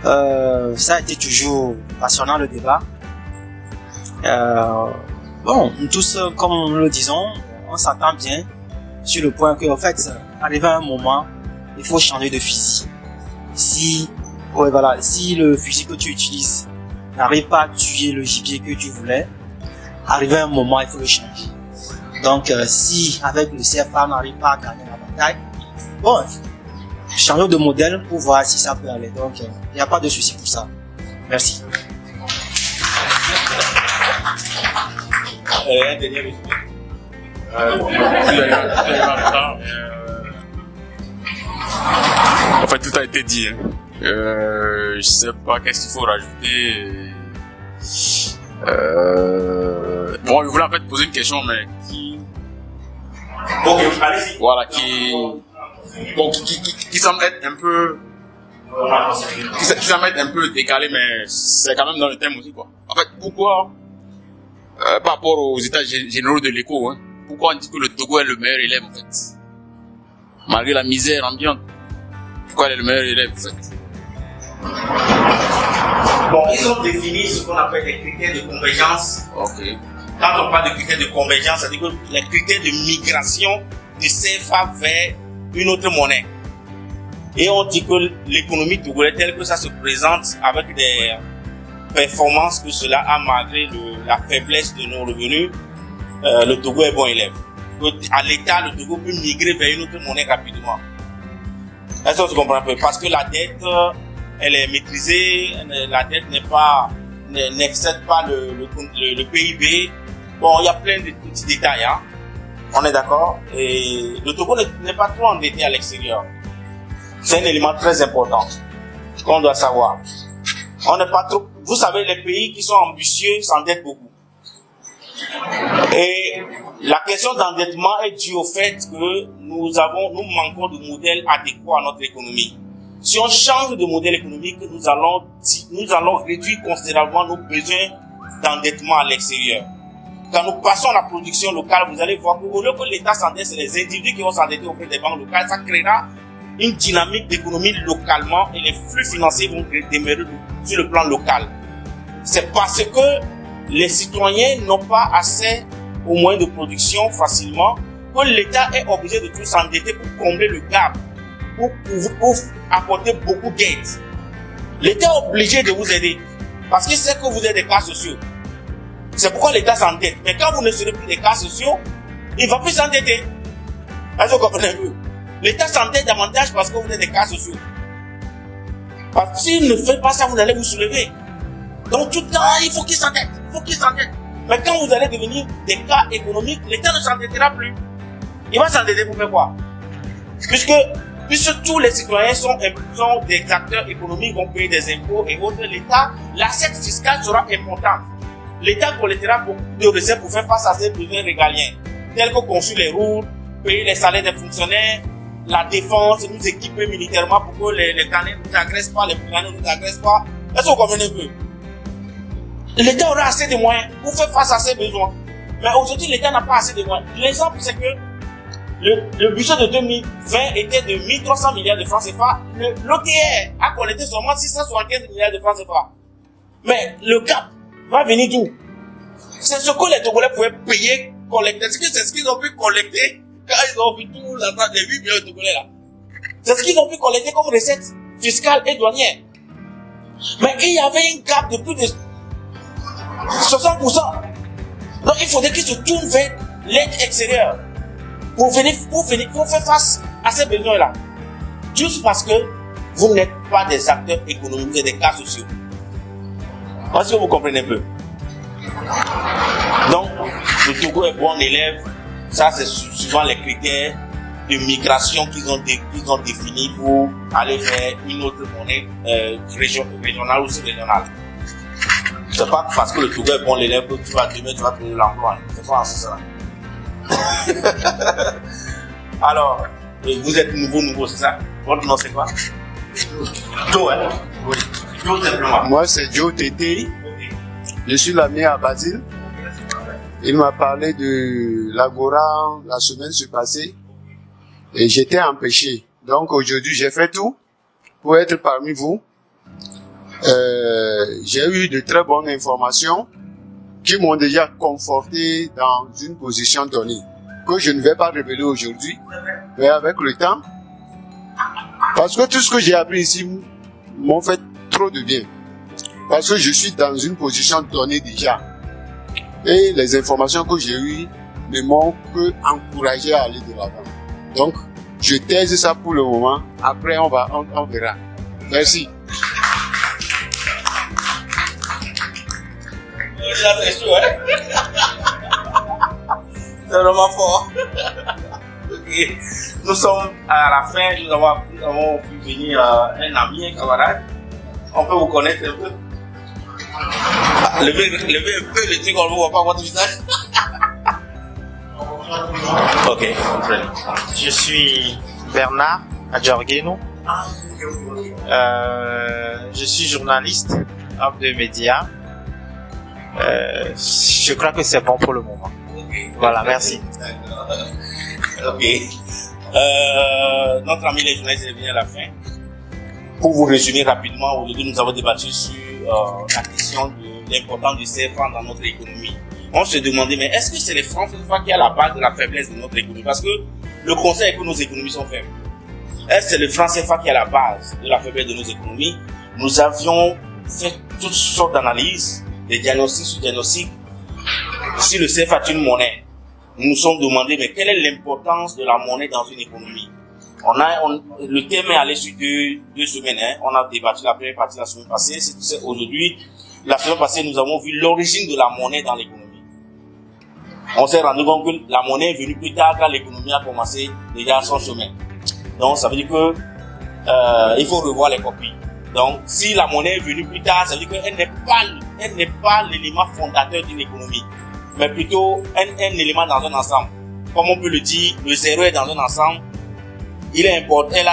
Ça a été toujours passionnant le débat. Bon, nous tous, comme nous le disons, on s'entend bien sur le point que, en fait, arrivé à un moment, il faut changer de fusil. Si le fusil que tu utilises n'arrive pas à tuer le gibier que tu voulais, arrivé à un moment, il faut le changer. Donc, si avec le CFA, on n'arrive pas à gagner la bataille, bon, changeons de modèle pour voir si ça peut aller. Donc, il n'y a pas de souci pour ça. Merci. Un dernier résumé. En fait, tout a été dit. Je sais pas qu'est-ce qu'il faut rajouter. Bon, je voulais en fait poser une question, mais qui... Ok, allez-y. Voilà, qui semble être un peu... Qui semble être un peu décalé, mais c'est quand même dans le thème aussi, quoi. En fait, pourquoi, par rapport aux états généraux de l'éco, hein, pourquoi on dit que le Togo est le meilleur élève, en fait? Malgré la misère ambiante, pourquoi il est le meilleur élève, en fait? Bon, ils ont défini ce qu'on appelle les critères de convergence. Ok. Quand on parle de critères de convergence, c'est-à-dire que les critères de migration du CFA vers une autre monnaie. Et on dit que l'économie togolaise telle que ça se présente avec des performances que cela a malgré la faiblesse de nos revenus, le Togo est bon élève. À l'État, le Togo peut migrer vers une autre monnaie rapidement. Est-ce que tu comprends un peu? Parce que la dette, elle est maîtrisée, la dette n'excède pas le PIB. Bon, il y a plein de petits détails, hein. On est d'accord? Et le Togo n'est pas trop endetté à l'extérieur. C'est un élément très important. qu'on doit savoir. On n'est pas trop, vous savez, les pays qui sont ambitieux s'endettent beaucoup. Et la question d'endettement est due au fait que nous manquons de modèles adéquats à notre économie. Si on change de modèle économique, nous allons réduire considérablement nos besoins d'endettement à l'extérieur. Quand nous passons à la production locale, vous allez voir qu'au lieu que l'État s'endette, c'est les individus qui vont s'endetter auprès des banques locales. Ça créera une dynamique d'économie localement et les flux financiers vont demeurer sur le plan local. C'est parce que les citoyens n'ont pas assez aux moyens de production facilement que l'État est obligé de tout s'endetter pour combler le gap, pour apporter beaucoup d'aide. L'État est obligé de vous aider parce qu'il sait que vous êtes des cas sociaux. C'est pourquoi l'État s'endette. Mais quand vous ne serez plus des cas sociaux, il ne va plus s'endetter. Est-ce que vous comprenez un peu? L'État s'endette davantage parce que vous êtes des cas sociaux. Parce que s'il ne fait pas ça, vous allez vous soulever. Donc tout le temps, il faut qu'il s'endette. Mais quand vous allez devenir des cas économiques, l'État ne s'endettera plus. Il va s'endetter pour faire quoi? Puisque tous les citoyens sont des acteurs économiques, vont payer des impôts et autres, l'État, l'assiette fiscale sera importante. L'État collectera beaucoup de recettes pour faire face à ses besoins régaliens, tels que construire les routes, payer les salaires des fonctionnaires, la défense, nous équiper militairement pour que les Ghanéens ne nous agressent pas, les Ghanéens ne nous agressent pas. Est-ce que vous comprenez un peu? L'État aura assez de moyens pour faire face à ses besoins. Mais aujourd'hui, l'État n'a pas assez de moyens. L'exemple, c'est que le budget de 2020 était de 1300 milliards de francs CFA. L'OTR a collecté seulement 675 milliards de francs CFA. Mais le cap va venir d'où? C'est ce que les Togolais pouvaient payer, collecter. C'est ce qu'ils ont pu collecter quand ils ont vu tout l'argent des 8 millions de Togolais là. C'est ce qu'ils ont pu collecter comme recette fiscale et douanière. Mais il y avait un gap de plus de 60%. Donc il faudrait qu'ils se tournent vers l'aide extérieure pour faire face à ces besoins-là. Juste parce que vous n'êtes pas des acteurs économiques, vous êtes des cas sociaux. Est-ce que vous comprenez un peu? Donc, le Togo est bon élève. Ça, c'est souvent les critères de migration qu'ils ont définis pour aller vers une autre monnaie régionale ou sous-régionale. C'est pas parce que le Togo est bon élève que demain tu vas trouver l'emploi. C'est pas ça. Alors, vous êtes nouveau, c'est ça? Votre nom c'est quoi? Joe, hein? Oui. Joe simplement. Moi c'est Joe Tété. Je suis l'ami à Basile. Il m'a parlé de l'Agora la semaine passée et j'étais empêché. Donc aujourd'hui j'ai fait tout pour être parmi vous. J'ai eu de très bonnes informations qui m'ont déjà conforté dans une position donnée que je ne vais pas révéler aujourd'hui, mais avec le temps, parce que tout ce que j'ai appris ici m'ont fait trop de bien, parce que je suis dans une position donnée déjà et les informations que j'ai eues ne m'ont que encouragé à aller de l'avant. Donc je taise ça pour le moment, après on verra. Merci. C'est vraiment fort. Okay. Nous sommes à la fin, nous avons pu venir un ami, un camarade. On peut vous connaître un peu. Levez un peu le truc, on ne voit pas votre visage. Ok, je suis Bernard Adjorgueno. Je suis journaliste, homme de médias. Je crois que c'est bon pour le moment. Okay. Voilà, merci. Ok. Notre ami les journalistes est venu à la fin. Pour vous résumer rapidement, aujourd'hui nous avons débattu sur la question de l'importance du CFA dans notre économie. On se demandait, mais est-ce que c'est les francs CFA qui est à la base de la faiblesse de notre économie? Parce que le constat est que nos économies sont faibles. Est-ce que c'est le franc CFA qui est à la base de la faiblesse de nos économies? Nous avions fait toutes sortes d'analyses, des diagnostics sur diagnostics. Si le CFA est une monnaie, nous nous sommes demandé, mais quelle est l'importance de la monnaie dans une économie? Le thème est allé sur deux semaines. On a débattu la première partie la semaine passée. Aujourd'hui, la semaine passée, nous avons vu l'origine de la monnaie dans l'économie. On s'est rendu compte que la monnaie est venue plus tard quand l'économie a commencé déjà son chemin. Donc, ça veut dire que il faut revoir les copies. Donc, si la monnaie est venue plus tard, ça veut dire qu'elle n'est pas l'élément fondateur d'une économie, mais plutôt un élément dans un ensemble. Comme on peut le dire, le zéro est dans un ensemble, il est important, il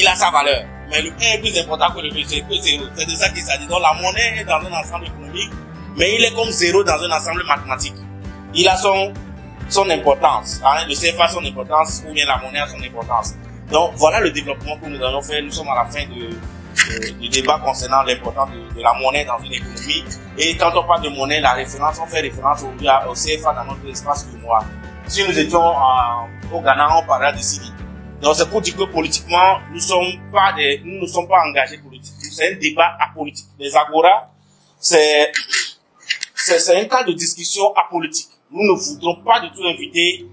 a sa valeur. Mais le 1 est plus important que le 2, c'est que zéro. C'est de ça qu'il s'agit. Donc, la monnaie est dans un ensemble économique, mais il est comme zéro dans un ensemble mathématique. Il a son importance, hein, le CFA a son importance, ou bien la monnaie a son importance. Donc, voilà le développement que nous allons faire. Nous sommes à la fin du débat concernant l'importance de la monnaie dans une économie. Et quand on parle de monnaie, la référence, on fait référence au CFA dans notre espace mémoire. Si nous étions au Ghana, on parlerait de Sidi. Donc, c'est pour dire que politiquement, nous ne sommes pas engagés politiquement. C'est un débat apolitique. Les Agora, c'est un cas de discussion apolitique. Nous ne voudrons pas du tout inviter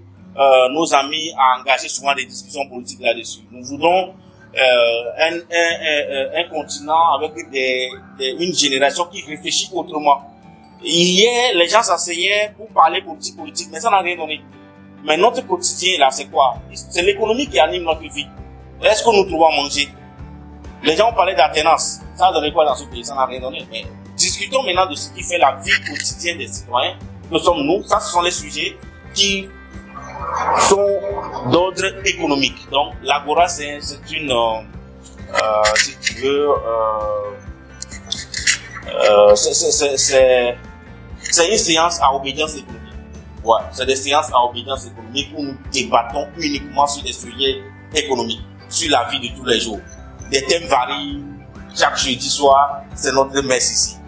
nos amis à engager souvent des discussions politiques là-dessus. Nous voudrons un continent avec une génération qui réfléchit autrement. Hier, les gens s'asseyaient pour parler politique, mais ça n'a rien donné. Mais notre quotidien, là, c'est quoi? C'est l'économie qui anime notre vie. Est-ce que nous trouvons à manger? Les gens ont parlé d'alternance. Ça a donné quoi dans ce pays? Ça n'a rien donné. Mais discutons maintenant de ce qui fait la vie quotidienne des citoyens. Que sommes-nous? Ça, ce sont les sujets qui sont d'ordre économique. Donc, l'Agora, c'est une, si tu veux, c'est une séance à obédience économique. Ouais, c'est des séances à obédience économique où nous débattons uniquement sur des sujets économiques, sur la vie de tous les jours. Des thèmes varient. Chaque jeudi soir, c'est notre messe ici.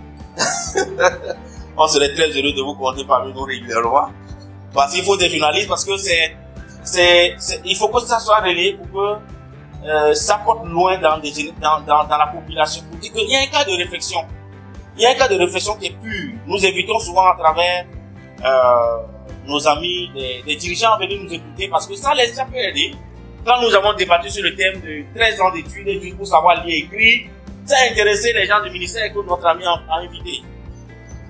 On serait très heureux de vous compter parmi nous régulièrement. Parce qu'il faut des journalistes, parce que il faut que ça soit relayé pour que ça porte loin dans la population. Pour dire qu'il y a un cas de réflexion. Il y a un cas de réflexion qui est pur. Nous évitons souvent à travers nos amis, des dirigeants à venir nous écouter parce que ça peut aider. Quand nous avons débattu sur le thème de 13 ans d'études, juste pour savoir lire et écrire, ça a intéressé les gens du ministère que notre ami a invité.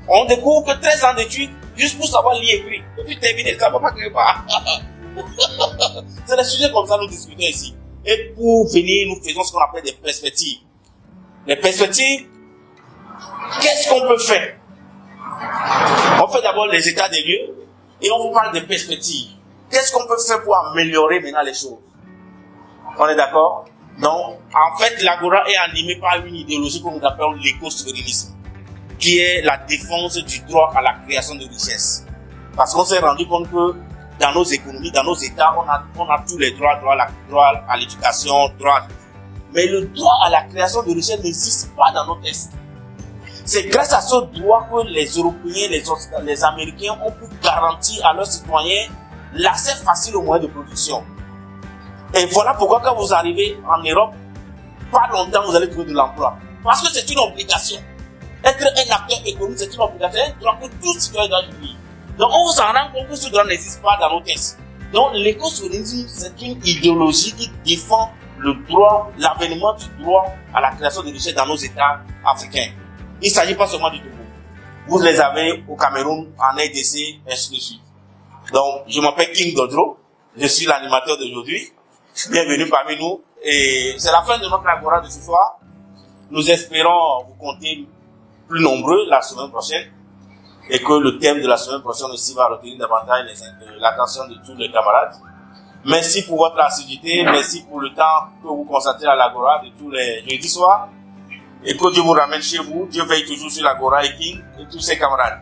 On découvre que 13 ans d'études, juste pour savoir lire et écrire. Et puis terminer, ça ne va pas quelque part. C'est des sujets comme ça que nous discutons ici. Et pour venir, nous faisons ce qu'on appelle des perspectives. Les perspectives, qu'est-ce qu'on peut faire? On fait d'abord les états des lieux et on vous parle des perspectives. Qu'est-ce qu'on peut faire pour améliorer maintenant les choses? On est d'accord? Donc, en fait, l'Agora est animée par une idéologie que nous appelons l'éco-souverainisme, qui est la défense du droit à la création de richesses. Parce qu'on s'est rendu compte que dans nos économies, dans nos États, on a tous les droits, droit à l'éducation, droit. Mais le droit à la création de richesses n'existe pas dans notre Est. C'est grâce à ce droit que les Européens, les Américains ont pu garantir à leurs citoyens l'accès facile aux moyens de production. Et voilà pourquoi quand vous arrivez en Europe, pas longtemps vous allez trouver de l'emploi. Parce que c'est une obligation. Être un acteur économique, c'est une obligation, un droit que tout citoyen doit jouir. Donc on vous en rend compte que ce droit n'existe pas dans nos textes. Donc l'éco-souverainisme, c'est une idéologie qui défend le droit, l'avènement du droit à la création de richesses dans nos États africains. Il ne s'agit pas seulement du Togo. Vous les avez au Cameroun, en RDC, ainsi de suite. Donc, je m'appelle King Dodro. Je suis l'animateur d'aujourd'hui. Bienvenue parmi nous. Et c'est la fin de notre Agora de ce soir. Nous espérons vous compter plus nombreux la semaine prochaine. Et que le thème de la semaine prochaine aussi va retenir davantage l'attention de tous les camarades. Merci pour votre assiduité. Merci pour le temps que vous consacrez à l'Agora de tous les jeudis soirs. Et que Dieu vous ramène chez vous. Dieu veille toujours sur l'Agora et King et tous ses camarades.